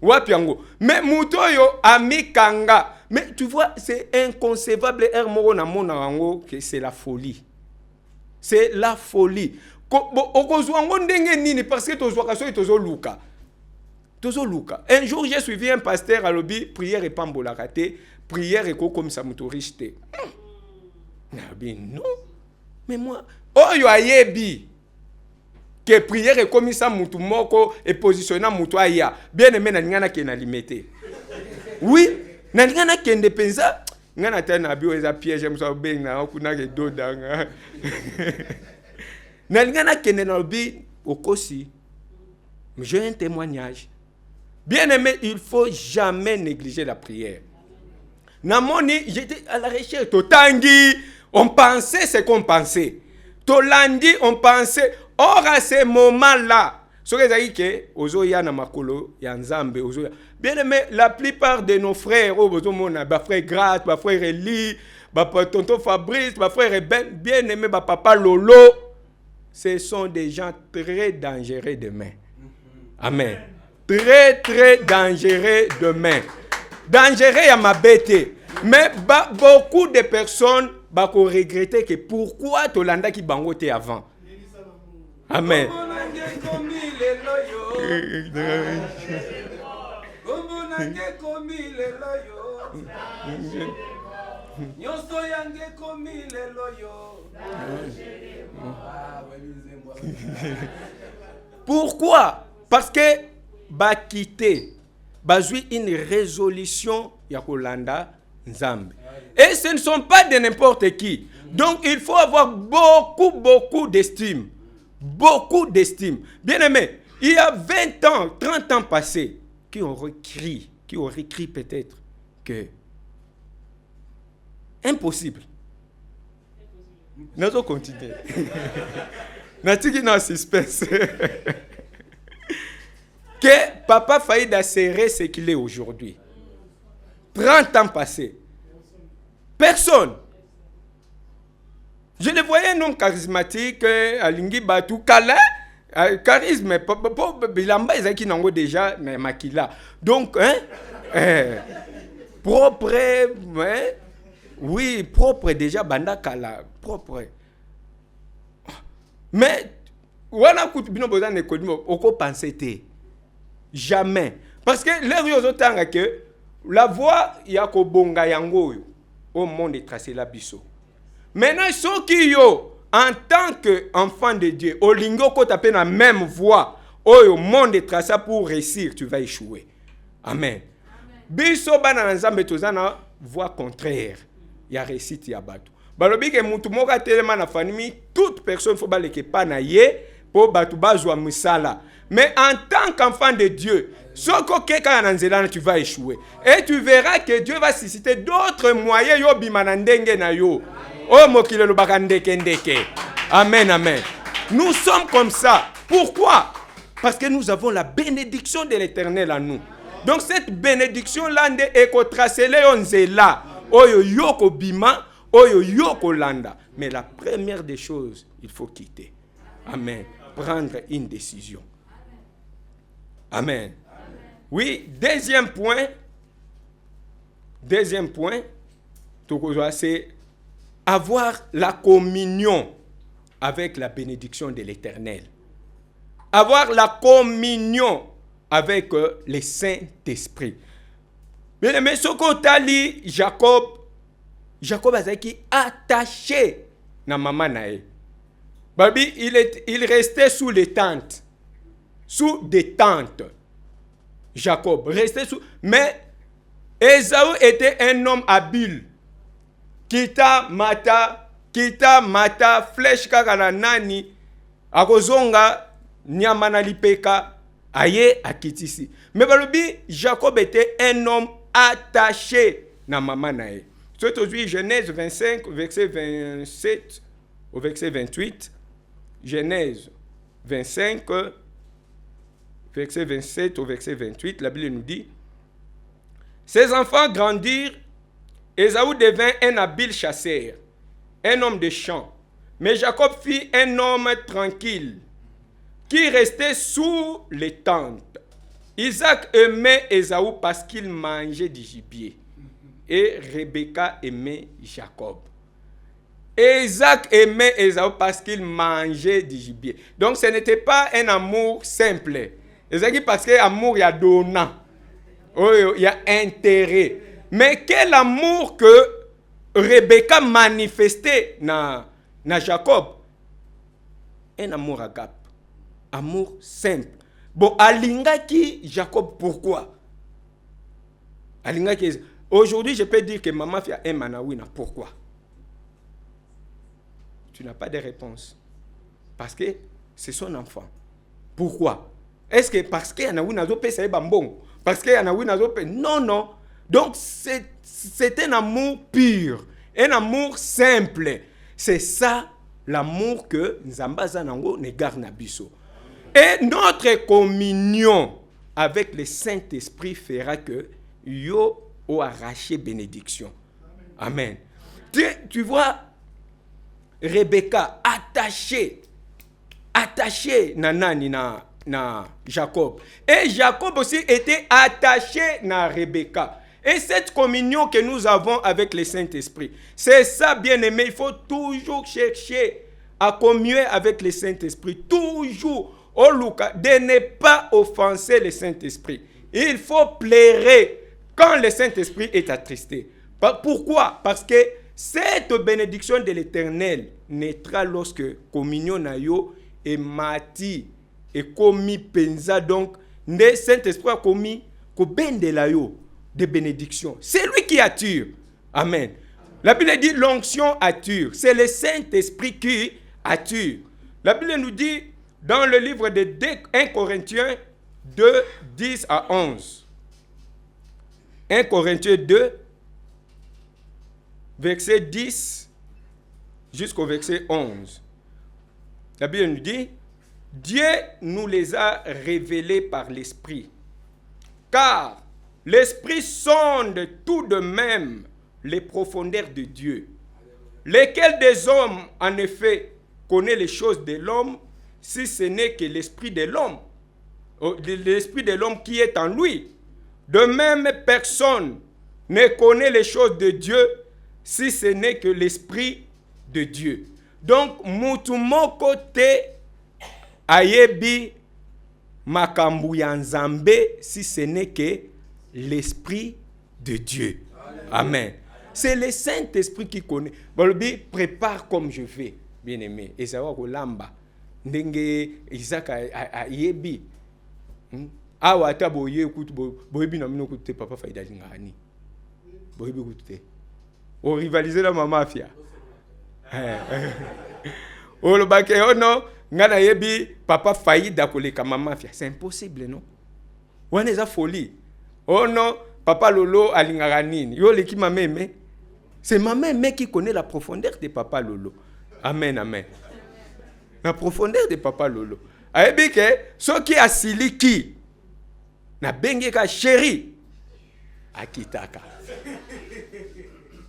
Wapiango. Mais Moutoyo Ami Kanga. Mais tu vois, c'est inconcevable. Que c'est la folie. C'est la folie. Parce que Luka. Un jour, j'ai suivi un pasteur à l'objet, prière et pambola raté, prière et comme ça m'autorise. Non. Mais moi, oh yo ayebi que prière et comme ça moutumoko et positionner moutoya. Bien aimé na ngana ke na limité. Oui, na ngana ke ndepenza. Ngana tana bio eza piège mso benga kuna ke dodanga. Na ngana ke na lobi okosi. Mais j'ai un témoignage. Bien aimé, il faut jamais négliger la prière. Namoni, j'étais à la recherche. Totangi, on pensait ce qu'on pensait. Tolandi, on pensait. Or, à ce moment-là, bien aimé, la plupart de nos frères, frère Grace, frère Eli, tonton Fabrice, frère Ben, bien aimé, papa Lolo, ce sont des gens très dangereux demain. Amen. Très, très dangereux demain. Dangereux à ma bête. Mais beaucoup de personnes vont regretter que pourquoi Tolanda qui bangote avant. Amen. Pourquoi? Parce que ba quitter, ba jouer une résolution ya Kolanda Nzambe. Et ce ne sont pas de n'importe qui. Donc il faut avoir beaucoup d'estime. Beaucoup d'estime. Bien aimé, il y a 20 ans, 30 ans passés, qui auraient crié peut-être que impossible. Nous allons continuer. Nous allons suspense. Que Papa Faïda serait ce qu'il est aujourd'hui. 30 ans passés. Personne. Je le voyais un homme charismatique, Alingi Batou, Kala, charisme, Bilamba, Ezaki Nango déjà, mais Makila. Donc, propre, oui, propre déjà, Banda Kala, propre. Mais, wana kutu bino boza ne kodimo, oko pensete. Jamais. Parce que les autres que la voix yako bonga yango au monde est tracé la biso. Maintenant ceux qui yo en tant qu'enfant de Dieu, au lingo ko taper la même voix, au monde est tracé pour réussir, tu vas échouer. Amen. Biso bana nzambe tozana voix contraire. Ya réussite ya batu. Balobi ke mutu moka telema na famille, toute personne faut baleke pa na ye pour batu bazwa misala. Mais en tant qu'enfant de Dieu, tu vas échouer. Et tu verras que Dieu va susciter d'autres moyens. Amen, amen. Nous sommes comme ça. Pourquoi? Parce que nous avons la bénédiction de l'Éternel en nous. Donc cette bénédiction-là, est là. Oyo yoko bima, oyo yoko landa. Mais la première des choses, il faut quitter. Amen. Prendre une décision. Amen. Oui, deuxième point, c'est avoir la communion avec la bénédiction de l'Éternel. Avoir la communion avec le Saint-Esprit. Mais ce qu'on a dit, Jacob a été attaché na maman nae. Babi, il restait sous les tentes. Sous des tentes. Jacob restait sous. Mais Ésaü était un homme habile. Kita mata, flèche kaka nani, akozonga nyamana lipeka, aye akitisi. Mais balobi, Jacob était un homme attaché na maman nae. C'est aujourd'hui Genèse 25, verset 27 au verset 28. Genèse 25, verset 27 au verset 28, la Bible nous dit: ses enfants grandirent, Ésaü devint un habile chasseur, un homme de champ. Mais Jacob fit un homme tranquille, qui restait sous les tentes. Isaac aimait Ésaü parce qu'il mangeait du gibier. Et Rebecca aimait Jacob. Isaac aimait Ésaü parce qu'il mangeait du gibier. Donc ce n'était pas un amour simple. Isaac parce que l'amour, il y a donnant. Il y a intérêt. Mais quel amour que Rebecca manifestait na Jacob? Un amour agape. Amour simple. Bon, alingaki Jacob, pourquoi? Alingaki. Aujourd'hui, je peux dire que maman fait un manawina. Pourquoi? Tu n'as pas de réponse. Parce que c'est son enfant. Pourquoi? Est-ce que parce qu'il y en a un autre pays, bon? Parce qu'il y en a un autre pays? Non, non. Donc, c'est un amour pur. Un amour simple. C'est ça l'amour que Nzambaza Nango ne garde na biso. Et notre communion avec le Saint-Esprit fera que yo o arraché bénédiction. Amen. Tu vois, Rebecca attachée na Jacob. Et Jacob aussi était attaché na Rebecca. Et cette communion que nous avons avec le Saint-Esprit, c'est ça, bien-aimé, il faut toujours chercher à communier avec le Saint-Esprit. Toujours, de ne pas offenser le Saint-Esprit. Il faut plaire quand le Saint-Esprit est attristé. Pourquoi? Parce que cette bénédiction de l'Éternel naîtra lorsque communion na yo est mati et commis penza. Donc, le Saint-Esprit a commis ko bendela yo de bénédiction. C'est lui qui attire. Amen. La Bible dit l'onction attire. C'est le Saint-Esprit qui attire. La Bible nous dit dans le livre de 1 Corinthiens 2, 10 à 11. 1 Corinthiens 2, verset 10 jusqu'au verset 11. La Bible nous dit: Dieu nous les a révélés par l'Esprit. Car l'Esprit sonde tout de même les profondeurs de Dieu. Lesquels des hommes, en effet, connaît les choses de l'homme, si ce n'est que l'Esprit de l'homme, l'Esprit de l'homme qui est en lui. De même, personne ne connaît les choses de Dieu, si ce n'est que l'Esprit de Dieu. Donc, mutumoko te ayebi makambu ya Nzambe, si ce n'est que l'Esprit de Dieu. Amen. C'est le Saint-Esprit qui connaît. Bolobi, prépare comme je vais, bien-aimé. Et ça va kolamba. Ndenge Isaac ayebi. Awa ta boye écoute boyebi na mino écoute papa faida ngani. Boyebi écoute. O rivaliser la maman fia. O le baké oh non, ngana yebi papa faida koleka maman fia. C'est impossible non? Wana eza folie. Oh non, papa Lolo alingaka nini? Yo leki mama aimé. C'est maman aimé qui connaît la profondeur de papa Lolo. Amen, amen. La profondeur de papa Lolo. ayebi ke soki asiliki na bengeka chéri akitaka.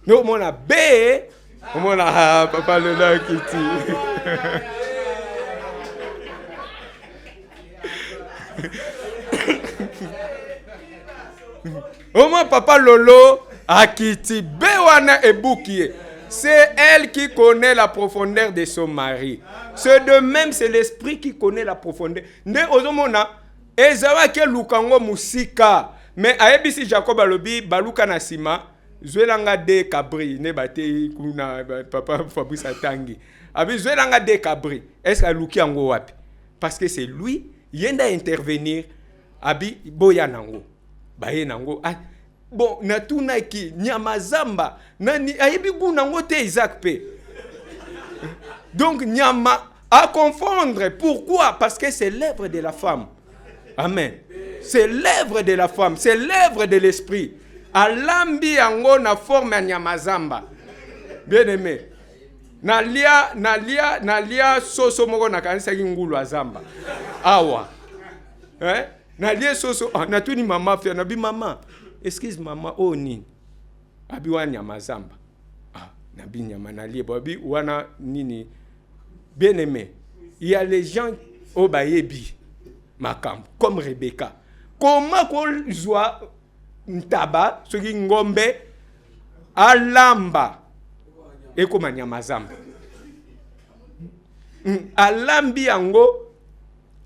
No mona be mona papa Lolo akiti. Au moins papa Lolo akiti be wana ebukie. C'est elle qui connaît la profondeur de son mari. C'est de même, c'est l'esprit qui connaît la profondeur. Ne ozomona ezawa ke lukango musika. Mais aebisi Jacob alobi baluka na sima zwelanga de cabri ne bate kuna papa Fabrice Atangi. Abi zwelanga de cabri. Est-ce que luki yango wapi? Parce que c'est lui yenda intervenir abi boya nango. Baye nango. Bon, natuna ki nyamazamba nani ayebi gu nango te Isaac pe. Donc nyama à confondre. Pourquoi? Parce que c'est l'œuvre de la femme. Amen. C'est l'œuvre de la femme, c'est l'œuvre de l'esprit. Alambi yango na forme ya nyamazamba. Bien aimé. Nalia soso moko na kanisa ngulu azamba. Awa. Hein? Nalia soso natuni mama fia nabi mama. Excuse maman, oh nini? Abi wana nyamazamba. Nabi nyama nalie babi wana nini? Bien aimé. Il y a les gens au bayebi makam comme Rebecca. Comment qu'on joue ntaba soki ngombe alamba ekoma nyamazamba. Alambi yango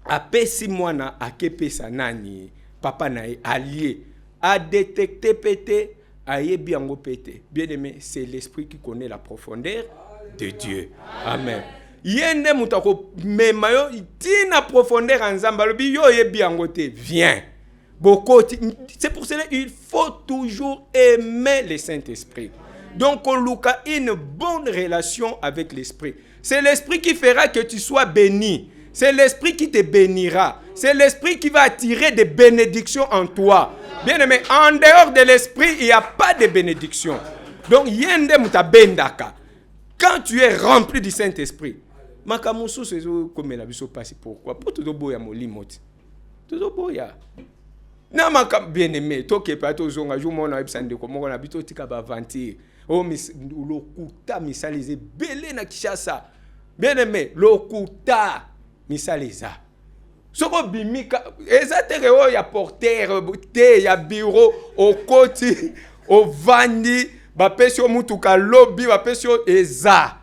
apesi mwana akepesa nani papa nae allié. A détecté pété, a yebi ango pété. Bien aimé, c'est l'esprit qui connaît la profondeur de Dieu. Amen. Yende mutako memayo tina profondeur ensemble lobi yo yebi ango te viens. C'est pour cela qu'il faut toujours aimer le Saint-Esprit. Donc on a une bonne relation avec l'Esprit. C'est l'Esprit qui fera que tu sois béni. C'est l'Esprit qui te bénira. C'est l'Esprit qui va attirer des bénédictions en toi. Bien aimé, en dehors de l'Esprit, il n'y a pas de bénédiction. Donc, yende muta bendaka. Quand tu es rempli du Saint-Esprit, makamusu c'est comme la biso passe pourquoi? Pour tout boya molimoti. Tout boya. Na makam bien aimé, to ke pa to zonga jo mona ebsande ko moko na bito tika ba vantir. Oh lokuta misalize belé na Kishasa. Bien aimé, lokuta misaliza. Soko bimika ezateke o ya porter te ya bureau au koti au vandi ba pesio mutuka lobby ba pesio eza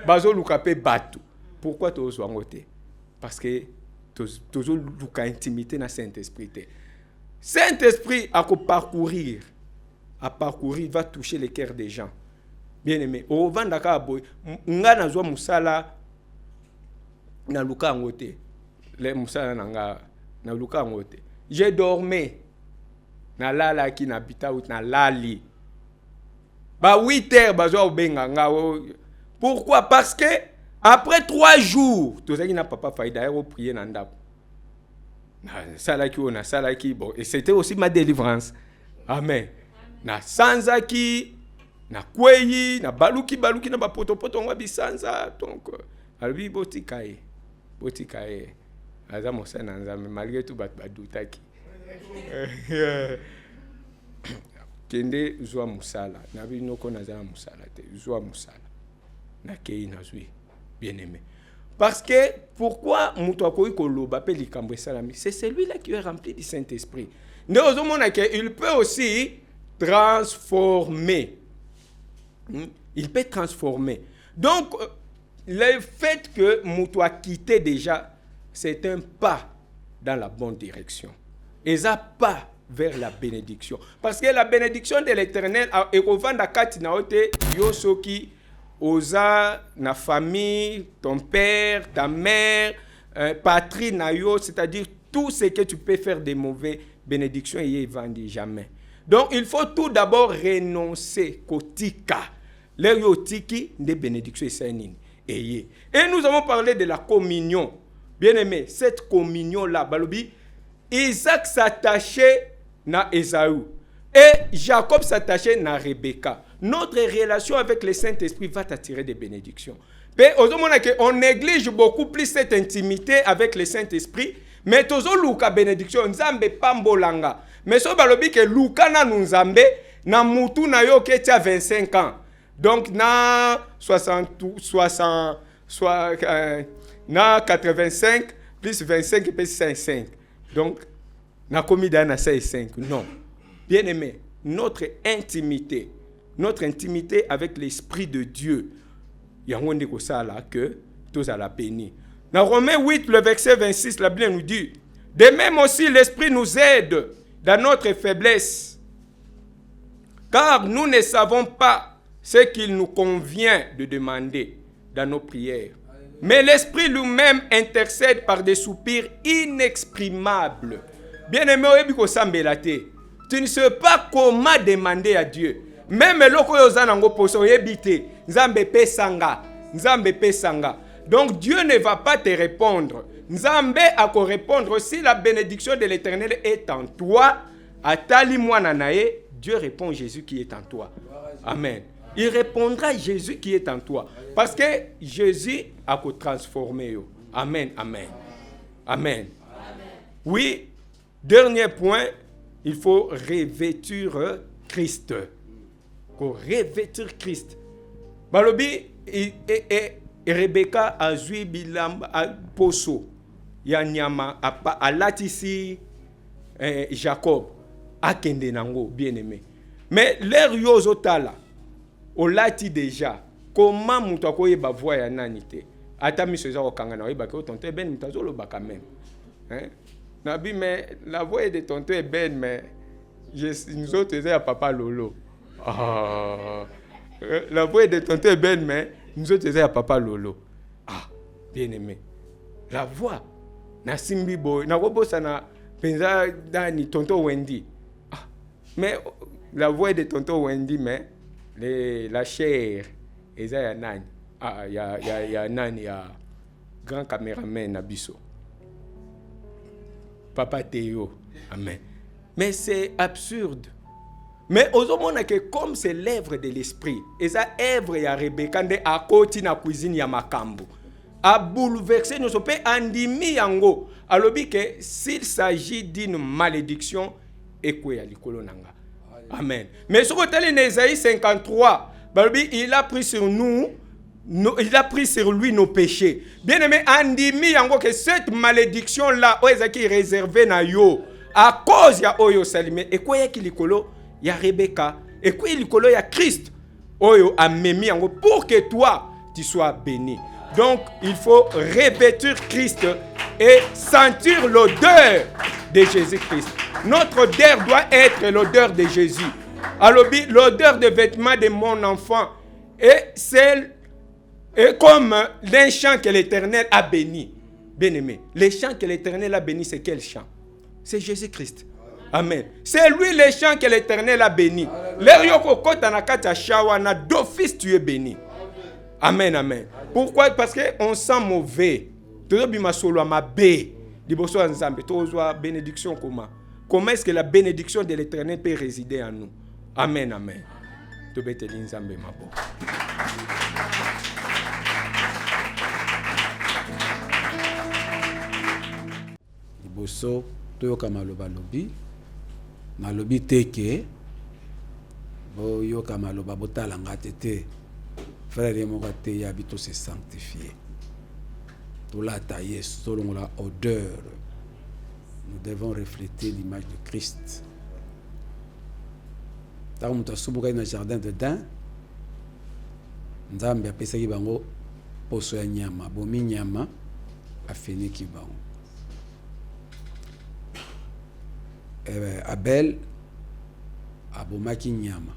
bazo luka pe batu. Pourquoi to zo ngote? Parce que toujours luka intimité na Saint-Esprit. Saint-Esprit a parcourir, va toucher les cœurs des gens. Bien aimé, au vandaka boy ngana zo musala na luka ngote. Les musala nanga na luka ngote. J'ai dormi na lala ki na bita ou na lali. Ba 8 heures bazo benga nga. Pourquoi? Parce que après 3 jours, tout ça qui n'a pas failli d'ailleurs prier na ndap. Salaki on a salaki bon et c'était aussi ma délivrance. Amen. Na sanzaki na kweyi na baluki na ba poto ngwa bisanza donc albi botikaye. Aza mosana nzambe malgré tout badutaki. Kende zwa musala na binoko na za musala te zwa musala na kei na zwi bien aimé. Parce que pourquoi mutako ikoloba pe likambo salami, c'est celui-là qui est rempli du Saint-Esprit. Ne ozomona que il peut aussi transformer. Il peut transformer. Donc le fait que muto a quitté déjà, c'est un pas dans la bonne direction. Et ça pas vers la bénédiction. Parce que la bénédiction de l'Éternel est au vent d'akati naote yosoki oza na famille, ton père, ta mère, patrie na yo, c'est-à-dire tout ce que tu peux faire de mauvais, bénédiction y vendi jamais. Donc il faut tout d'abord renoncer kotika. Les yotiki de bénédiction et nous avons parlé de la communion. Bien aimé, cette communion-là, Balobi, Isaac s'attachait na Esaü et Jacob s'attachait na Rebecca. notre relation avec le Saint-Esprit va t'attirer des bénédictions. On néglige beaucoup plus cette intimité avec le Saint-Esprit, mais tozo luka bénédiction nzambe pambolanga. Mais so balobi ke luka na nzambe na mutu na yo ke tia 25 ans. Donc na 85 plus 25 plus 55. Donc na komi na 5. Non. Bien aimé, notre intimité avec l'Esprit de Dieu, il y a un ko ça là que tous à la béni. Dans Romains 8, le verset 26, la Bible nous dit, de même aussi l'Esprit nous aide dans notre faiblesse, car nous ne savons pas ce qu'il nous convient de demander dans nos prières. Mais l'Esprit lui-même intercède par des soupirs inexprimables. Bien-aimé, tu ne sais pas comment demander à Dieu. Même loko yozanango poso yebite, nzambe pesanga. Donc Dieu ne va pas te répondre. Nzambe a ko répondre si la bénédiction de l'Éternel est en toi. Atali mwana nae, Dieu répond Jésus qui est en toi. Amen. Il répondra Jésus qui est en toi. Parce que Jésus a ko transformé. Amen, amen. Amen. Oui, dernier point, il faut revêtir Christ. Revêtir Christ. Balobi et Rebecca a zui bilam a poso ya nyama a latisi Jacob a kende nango bien-aimé. Mais l'air yozo tala o lati déjà comment muto akoyeba voix ya nanité ata miso za okanga na oyeba ke tonton ben mutazolo ba quand même. Hein? Nabi mais la voix de tonton ben mais nous autres c'est à papa Lolo. Ah, la voix de tonton Ben, mais nous autres, c'est à papa Lolo. Ah, bien aimé. La voix, na simbi boy, na robo sana penza dani tonton Wendy. Ah, mais la voix de tonton Wendy, mais la chair, et ça y a nani. Ah, y a nani, y a grand caméraman Nabiso. Papa Théo. Amen. Mais c'est absurde. Mais aujourd'hui, que comme c'est l'œuvre de l'esprit, et ça œuvre ya Rebecca à côté na cuisine ya makambo, a bouleversé nous peut andimi yango. Alors que s'il s'agit d'une malédiction, ekwe ya likolo nanga. Amen. Mais ce que tel Ésaïe 53, il a pris sur nous, il a pris sur lui nos péchés. Bien aimé, andimi yango que cette malédiction là, qui est réservée na yo, à cause ya oyo salimé, ekwe ya kilikolo. Il y a Rebecca et puis il y a Christ oyo amemi yango pour que toi tu sois béni. Donc il faut revêtir Christ et sentir l'odeur de Jésus-Christ. Notre odeur doit être l'odeur de Jésus. Alors l'odeur des vêtements de mon enfant est celle et comme les chants que l'Éternel a béni. Bien-aimé, les chants que l'Éternel a béni, c'est quel chant? C'est Jésus-Christ. Amen. C'est lui le chant que l'Éternel a béni. D'office tu es béni. Amen, amen. Pourquoi? Parce qu'on sent mauvais. Comment est-ce que la bénédiction de l'Éternel peut résider en nous? Amen, amen. Liboso toyoka maloba lobi na lobi teke bo yoka maloba botala ngate frère moko te ya bito se sanctifier to la tailler selon la odeur. Nous devons refléter l'image de Christ. Tant que nous sommes dans le jardin de Dan, nous avons appelé bango poso ya nyama, bomi nyama afeni ki bango. Abel abomaki nyama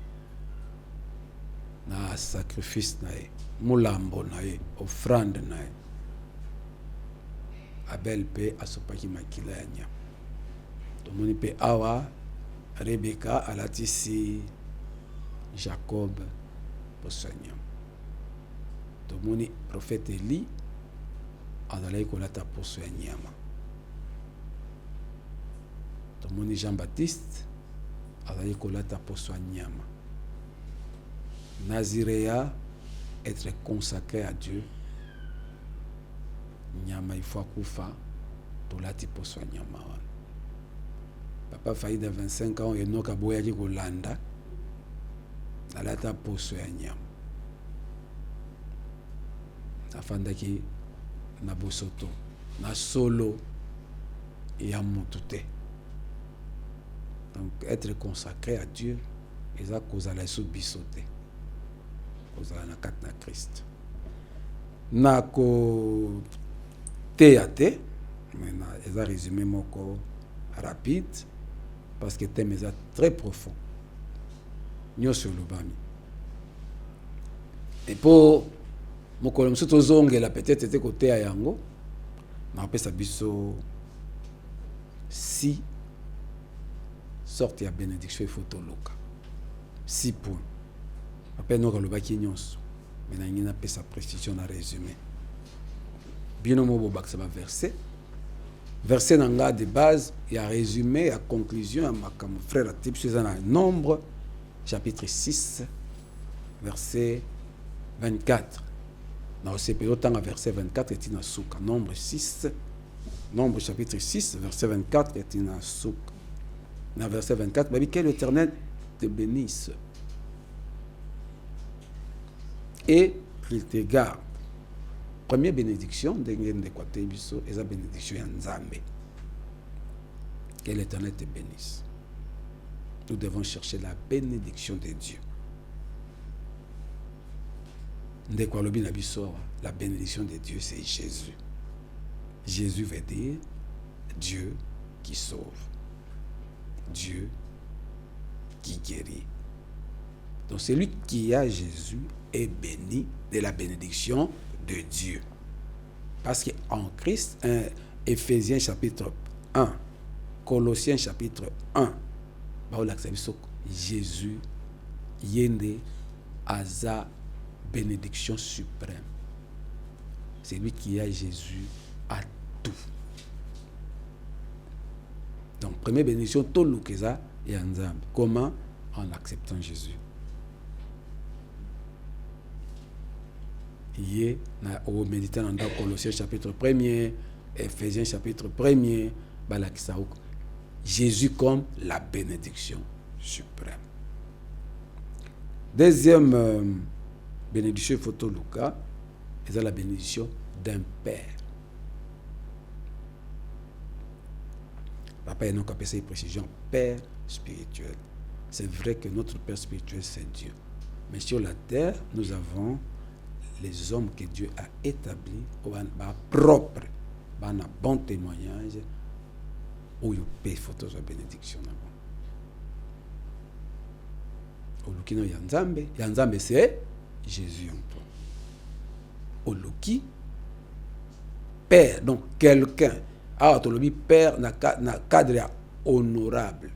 na sacrifice na ye, mulambo na ye, offrande na ye. Abel pe asopaki makila ya nyama. Tomoni pe awa Rebecca alatisi Jacob poso ya nyama. Tomoni prophète Eli azalaki kolata poso ya nyama. Tomoni Jean-Baptiste azalaki kolata poso ya nyama. Naziréa, être consacré à Dieu. Nyama ifwa kufa, tolati poswa nyama wana. Papa Faïda 25 ans, enoka boyaki kolanda, alata poswa ya nyama. Afandaki na bosoto, na solo ya mutute. Donc être consacré à Dieu, eza kozala sous bisote. Kozala na kat na Christ. Na ko théâtre, maintenant eza résumé moko rapide parce que thème est très profond. Nyonso lobami. Et pour mokolo mosusu tozongela peut-être ete koteya yango na apesa biso si sorte ya bénédiction il faut toluka 6 points après nous kalobaki nyonso mais na ngi na pesa précision na résumé bino mo bobakisa ba verset nanga de base ya résumé ya conclusion ya makambo frère type sur un nombre chapitre 6 verset 24. Dans le temps verset 24 est in souka. Nombre 6, Nombre chapitre 6, verset 24 est in souka. Dans verset 24, que l'Éternel te bénisse et qu'il te garde. Première bénédiction, et la bénédiction Nzambe. Que l'Éternel te bénisse. Nous devons chercher la bénédiction de Dieu. La bénédiction de Dieu, c'est Jésus. Jésus veut dire Dieu qui sauve, Dieu qui guérit. Donc celui qui a Jésus est béni de la bénédiction de Dieu. Parce qu'en Christ, Éphésiens chapitre 1, Colossiens chapitre 1, Jésus yende aza bénédiction suprême. C'est lui qui a Jésus à tout. Donc, première bénédiction, tout le keza et Nzambe. Comment? En acceptant Jésus. Hier, au méditant dans Colossiens chapitre 1er, Éphésiens chapitre 1er, Jésus comme la bénédiction suprême. Deuxième bénédiction photo Lucas, c'est la bénédiction d'un père. Papa et nous appelle ça précision père spirituel. C'est vrai que notre père spirituel c'est Dieu. Mais sur la terre, nous avons les hommes que Dieu a établis au propre, un bon témoignage où il paye photo de bénédiction. Olukino Yanzambe c'est Jésus en toi. Oluki père, donc quelqu'un. Ah, tu le père na cadre honorable.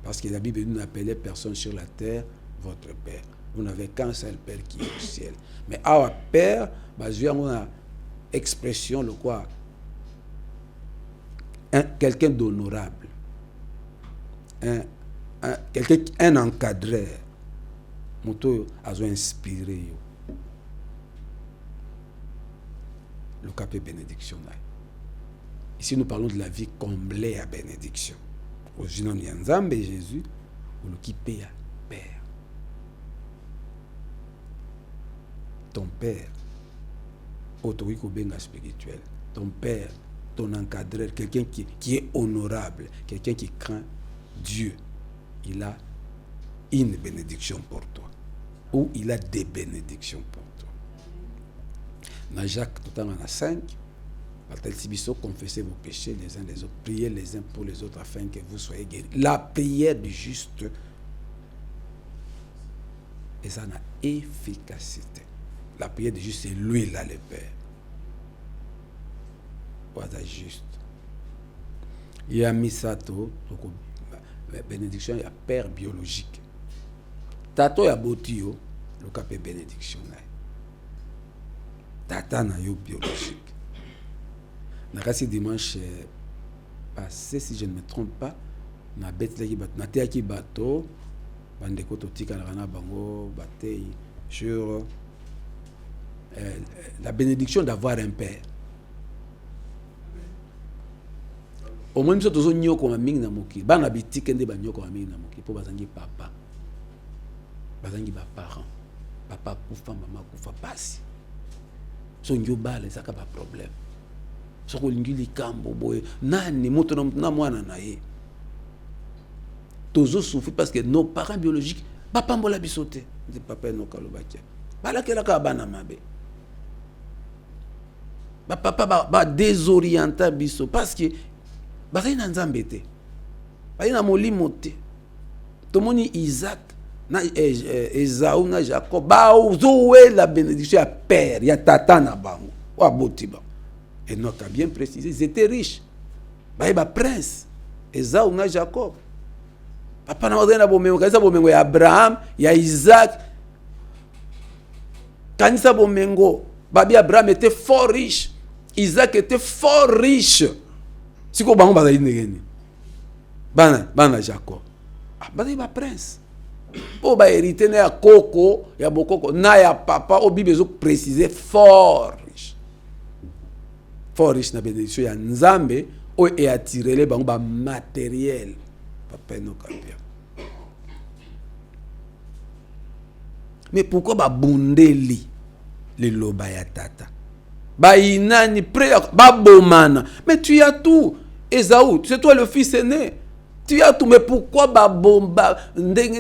Parce que la Bible nous n'appelait personne sur la terre votre père. Vous n'avez qu'un seul père qui est au ciel. Mais ah, père, basé sur une expression, le quoi? Quelqu'un d'honorable. Un encadreur. Moto a inspiré. Le cap est bénédiction. Ici, nous parlons de la vie comblée à bénédiction. Au nom de Nzambe et Jésus, ou le qui paye à Père. Ton Père, autorité benga spirituel. Ton Père, ton encadreur, quelqu'un qui est honorable, quelqu'un qui craint Dieu. Il a une bénédiction pour toi. Ou il a des bénédictions pour toi. Dans Jacques, tout le temps, on a 5. Confessez vos péchés les uns les autres, priez les uns pour les autres afin que vous soyez guéris. La prière du juste, et ça a efficacité. La prière du juste, c'est lui là le Père. Voilà juste. Il y a Misato, la bénédiction, il y a Père biologique. Tato ya botio, le cap est bénédiction. Tata na yo biologique. Nakasi dimanche passé, si je ne me trompe pas, na bête qui bateau, bandeko totika na bango batei sur la bénédiction d'avoir un père. Au moins, nous sommes nyoko ma mingi na moki. Bana bitike nde ba nyoko ma mingi na moki. Po bazangi papa. Bazangi ba parents. Papa kufa, maman kufa pasi. So nyo bale saka ba problème. So ko lingi likambo boye. Nani moto na mwana na ye. Tozo souffrir parce que nos parents biologiques papa mbola bisote. De papa no kalobaki. Bala kela ka bana mabe. Ba papa ba désorienté biso parce que bazali na nzambe te bazali na molimo te tomoni Isaac na Esaü na Jacob bazowe la bénédiction ya père ya tata na bango wa boti ba Enoch a bien précisé ils étaient riches ba prince Esaü na Jacob papa na bazali na bomengo kanisa bomengo ya Abraham ya Isaac kanisa bomengo babi Abraham était fort riche Isaac était fort riche. Si ko bango bazali ndengeni bana Jacob bazali ba prince o ba hérité na ya koko ya bokoko na ya papa o bible zo préciser fort riche na bénédiction ya nzambe o e attirele bango ba matériel papa no kapia. Mais pourquoi ba bundeli le loba ya tata ba inani pré ba bomana mais tu as tout Esaü, c'est toi le fils aîné. Tu as tout, mais pourquoi babomba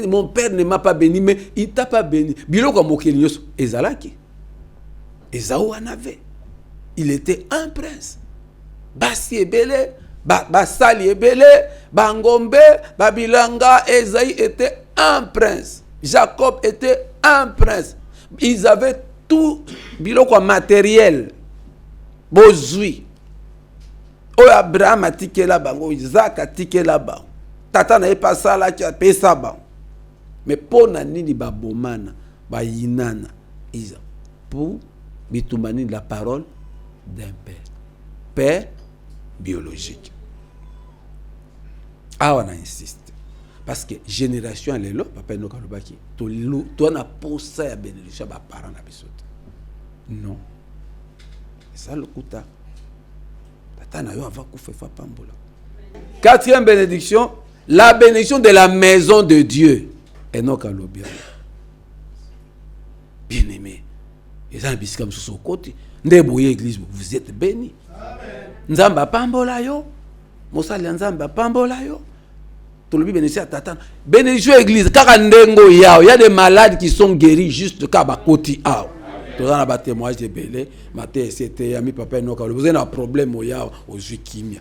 mon père ne m'a pas béni, mais il t'a pas béni. Biloko mokelioso ezalaki. Esaü en avait. Il était un prince. Basi ebele, basali ebele, bangombe, babilanga, Esaü était un prince. Jacob était un prince. Ils avaient tout biloko matériel. Bozui. O Abraham a tiqué là-bas, Isaac a tiqué là-bas. Tata n'a pas ça là, tu as payé ça bas. Mais pour nani ba bomana, ba yinana, isa pour bitumani la parole d'un père biologique. Ah, on insiste. Parce que génération elle est là, papa no kalobaki, toi na posa ya bénédiction ba parents na bisote. Non. C'est ça le kuta. Quatrième bénédiction, la bénédiction de la maison de Dieu. Et non qu'à l'objet. Bien aimé. Et ça, c'est comme sur son côté. L'église, vous êtes bénis. Nzamba pambola yo. Mosali nzamba pambola yo. Tout le bénédiction à tata. Bénédiction église. Car il y a des malades qui sont guéris juste car bakoti ao. Tous les témoignages de Belé, Maté, c'était ami papa no ka. Vous avez un problème au ya aux kimia.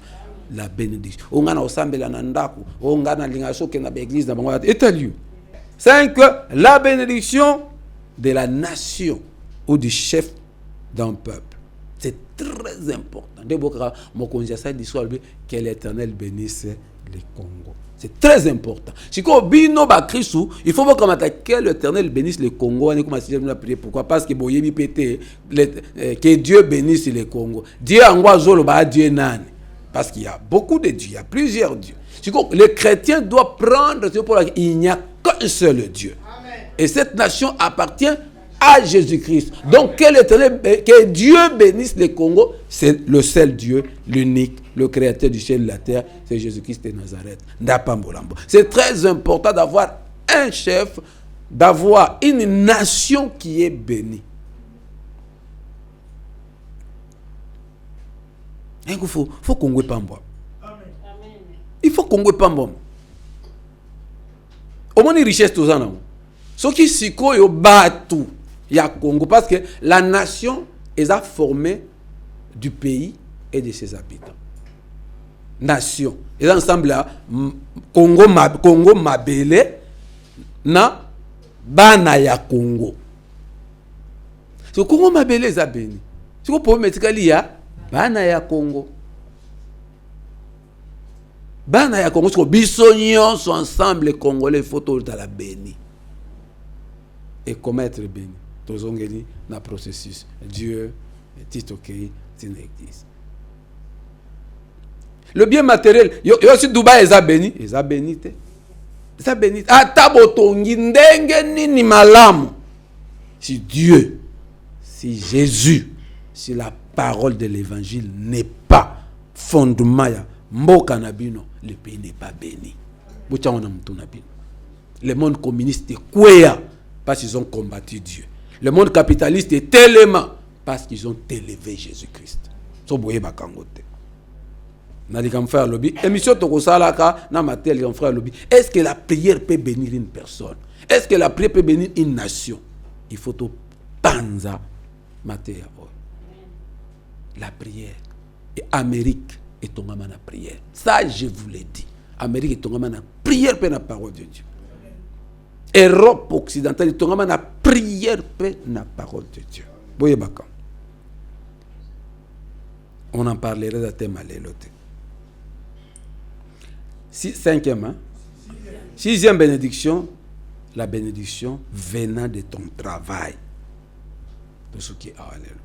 La bénédiction. On a osambela na ndako, on a na lingaso ke na église na bango étalio. 5 la bénédiction de la nation ou du chef d'un peuple. C'est très important. De bokra mo konja ça d'histoire que l'Éternel bénisse le Congo. C'est très important. Si ko bino ba Christou, il faut voir comment que l'Éternel bénisse le Congo. On est comme si nous prier. Pourquoi? Parce que boyebi pété que Dieu bénisse le Congo. Dieu angwa zolo ba Dieu nani. Parce qu'il y a beaucoup de dieux, il y a plusieurs dieux. Si le chrétien doit prendre pour la... il n'y a qu'un seul Dieu. Amen. Et cette nation appartient à Jésus-Christ. Donc que Dieu bénisse le Congo, c'est le seul Dieu, l'unique, le créateur du ciel et de la terre, c'est Jésus-Christ de Nazareth. C'est très important d'avoir un chef, d'avoir une nation qui est bénie. Il faut Congo Pambo. Il faut Congo Pambo. Au moins, les richesses, tout ça. Ce qui est yo batu ya Congo, parce que la nation est formée du pays et de ses habitants. Nation. Et ensemble là, Congo Mabele na bana ya Congo. So Congo Mabele est béni. Si vous pouvez mettre ya bana ya Congo. Bana ya Congo, so bisognon sont ensemble les Congolais, faut tout la béni. Et comment être béni? Tozongeli na processus. Dieu est OK, c'est une église. Le bien matériel, yo aussi Dubaï est béni, te. Ça béni. Ata botongi ndenge nini malamu. Si Dieu, si Jésus, si la parole de l'évangile n'est pas fondement ya mboka na bino, le pays n'est pas béni. Le monde communiste est quoi? Parce qu'ils ont combattu Dieu. Le monde capitaliste est tellement parce qu'ils ont élevé Jésus-Christ. So boye bakangote. Nalikam frère lobby, émission tokosalaka na matel comme frère lobby. Est-ce que la prière peut bénir une personne? Est-ce que la prière peut bénir une nation? Il faut to panza matéa. La prière. Et Amérique est tombée dans la prière. Ça, je vous l'ai dit. Amérique est tombée dans la prière pour la parole de Dieu. Europe occidentale est tombée dans la prière pour la parole de Dieu. Voyez, on en parlerait de thème à l'élote. Cinquième, hein? Sixième bénédiction, la bénédiction venant de ton travail. De ce qui est alléluia.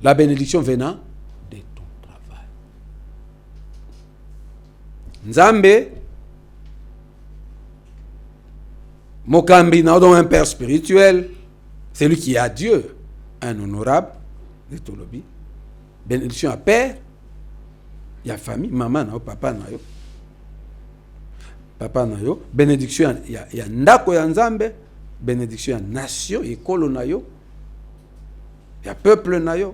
La bénédiction venant de ton travail. Nzambe, Mokambi, un père spirituel, c'est lui qui a Dieu, un honorable, de Tolobi. Bénédiction à père, il y a famille, maman, papa, nayo. Papa, nayo. Bénédiction, il y a ndako ya Nzambe, bénédiction à nation, école, nayo. Il y a peuple, nayo.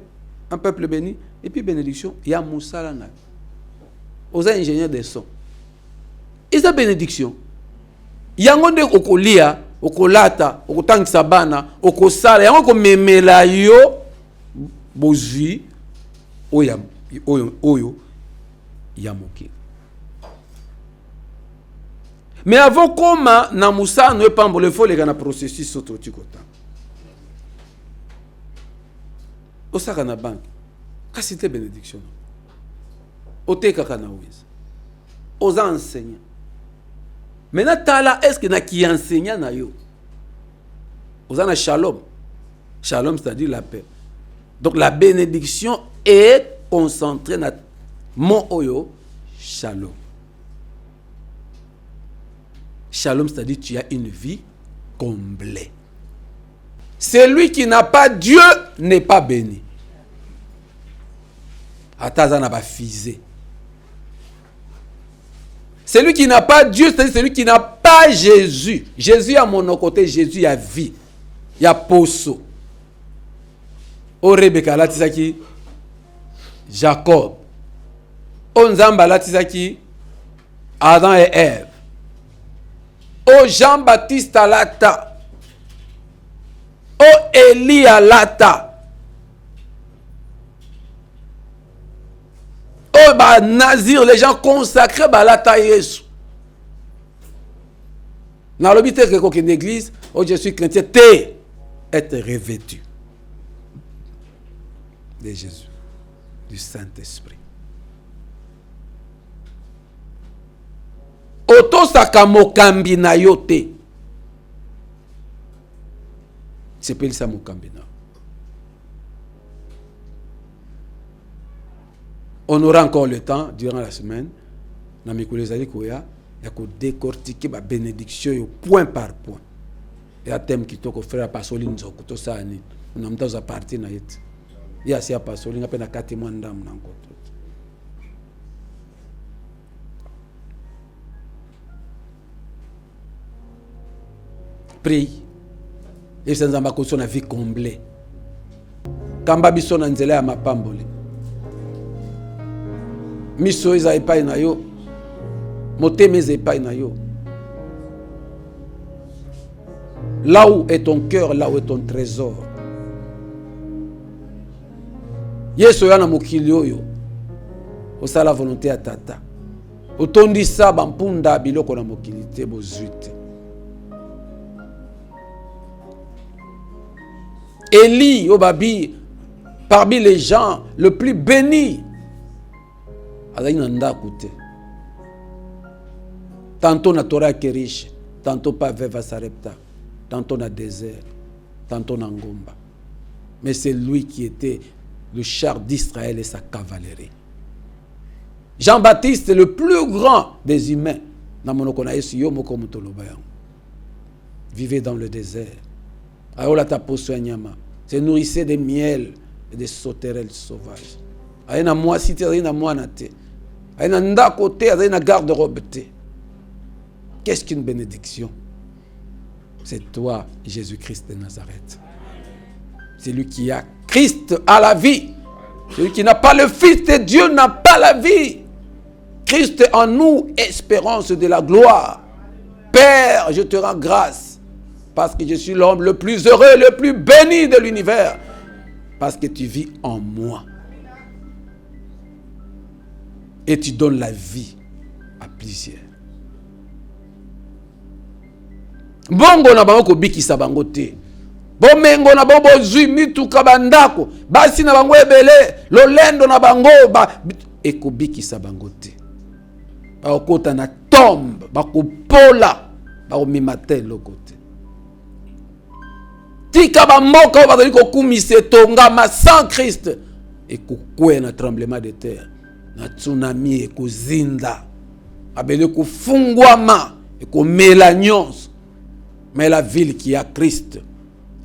Un peuple béni. Et puis bénédiction, il y a Moussala, nayo. Aux ingénieurs des sons. Et sa bénédiction, il y a un monde okolia, okolata, okotangisa bana, okosala, yango ko memela yo bozui oyo ya moki. Mais avant koma na musa no pambole fo le kana processus soto tikota. Osaka na banque. Kasi te bénédiction. Oteka kana wiz. Aux enseignants. Maintenant, tala, est-ce que na qui enseigne na yo? Aux enseignants, shalom. Shalom, c'est-à-dire la paix. Donc, la bénédiction est concentrée dans mon oyo, shalom. Shalom, c'est-à-dire tu as une vie comblée. Celui qui n'a pas Dieu n'est pas béni. Atazana ba fisé. Celui qui n'a pas Dieu, c'est celui qui n'a pas Jésus. Jésus à mon côté, Jésus a vie. Il y a poso. O Rebecca latisaki Jacob. O Nzamba latisaki Adam et Ève. O Jean-Baptiste lata. O Élie lata. Oh, bah, Nazir, les gens consacrés, bah, la taille. Dans l'hôpital que une église, oh, je suis chrétien, t'es être revêtu de Jésus, du Saint-Esprit. Oto sakamokambi na yote. C'est pas ça mokambi na. On aura encore le temps, durant la semaine, dans mes collègues, il y a décortiquer la bénédiction point par point. Il y a un thème qui est frère Pasoline Zoko, tout ça, on a mis dans partie. Il y a aussi un Pasoline, il y a 4 mois d'âme. Prie. Et c'est une vie comblée. Kamba biso na nzela ya mapamboli. Miso eza epai na yo. Motema eza epai na yo. Là où est ton cœur, là où est ton trésor. Yeso yana mokili oyo. Osala la volonté ya tata. Otondisa bampunda biloko na mokili te bozuite. Élie, Obabi, parmi les gens le plus bénis. Tantôt na Torah qui est riche, tantôt pas veva sarepta, tantôt na désert, tantôt na ngomba. Mais c'est lui qui était le char d'Israël et sa cavalerie. Jean-Baptiste, le plus grand des humains, Na monoko na Yesu yo moko mutoloba yango. Vivez dans le désert. Aola ta poso nyama. Se nourrissez des miels et des sauterelles sauvages. Aina moi cité aina moi na te. Aina ndako te aina garde-robe te. Qu'est-ce qu'une bénédiction? C'est toi, Jésus-Christ de Nazareth. Celui qui a Christ a la vie. Celui qui n'a pas le Fils de Dieu n'a pas la vie. Christ en nous, espérance de la gloire. Père, je te rends grâce parce que je suis l'homme le plus heureux, le plus béni de l'univers. Parce que tu vis en moi. Et tu donnes la vie à plusieurs. Bongo na bango ko bikisa bango te. Bomengo na bango bozwi mituka bandako. Basi na bango ebele. Lolendo na bango eko bikisa bango te. Bakota na tombe. Bakopola. Bakomimate loko te. Tika bamoka bazali kokumise tongama sans Christ. Eko kwe na tremblement de terre. Na tsunami eko zinda. Abele kufungwama. Eko melanyons. Mais la ville qui a Christ,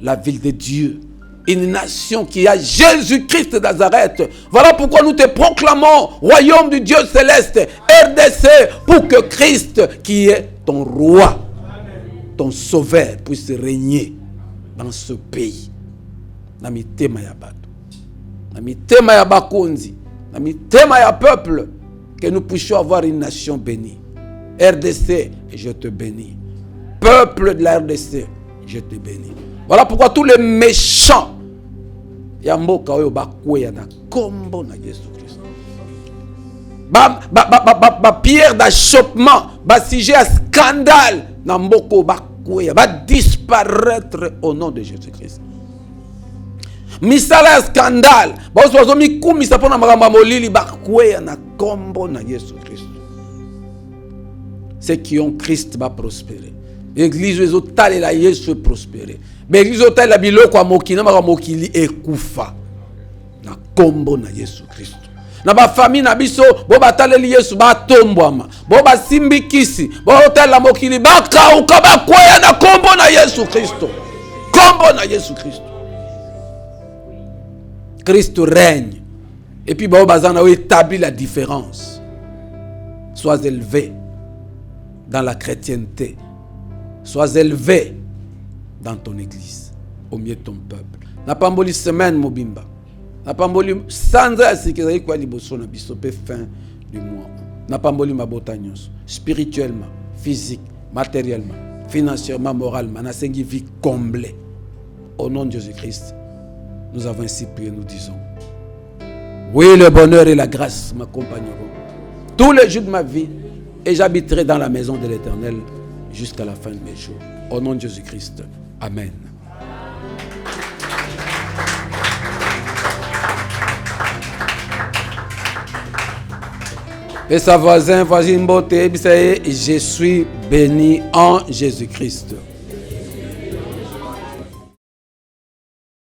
la ville de Dieu, une nation qui a Jésus-Christ de Nazareth. Voilà pourquoi nous te proclamons, royaume du Dieu céleste, RDC, pour que Christ, qui est ton roi, ton sauveur, puisse régner dans ce pays. Nami tema ya bato, nami tema ya bakonzi, nami tema ya peuple, que nous puissions avoir une nation bénie. RDC, je te bénis. Peuple de la RDC, je te bénis. Voilà pourquoi tous les méchants, yamboka oyo bakweya na kombo na Jésus Christ. Pierre d'achoppement, sujet à scandale, na mboko bakweya, va disparaître au nom de Jésus Christ. Misala scandale, baso mi kumisa pona magamba molili bakweya na kombo na Jésus Christ. Ceux qui ont Christ va prospérer. L'église ezotale la Yesu prospérer. Mais l'église ezotale la biloko mokina maka mokili ekufa. Na kombo na Yesu Christ. Na ba famille na biso bo bataleli Yesu ba tombwama. Bo ba simbikisi, bo otale la mokili ba kauka ba kwea na kombo na Yesu Christ. Kombo na Yesu Christ. Christ règne. Et puis bo bazana établit la différence. Sois élevé dans la chrétienté. Sois élevé dans ton église, au milieu de ton peuple. N'a pas mboli semaine mobimba. N'a pas mboli sans asikizai kwa liboso na bisope fin du mois. N'a pas mboli mabotanyos. Spirituellement, physique, matériellement, financièrement, moralement. N'a sengi vie comblée. Au nom de Jésus-Christ, nous avons ainsi prié, nous disons. Oui, le bonheur et la grâce m'accompagneront tous les jours de ma vie et j'habiterai dans la maison de l'Éternel jusqu'à la fin de mes jours. Au nom de Jésus-Christ. Amen. Et sa voisine, voisine beauté, je suis béni en Jésus-Christ.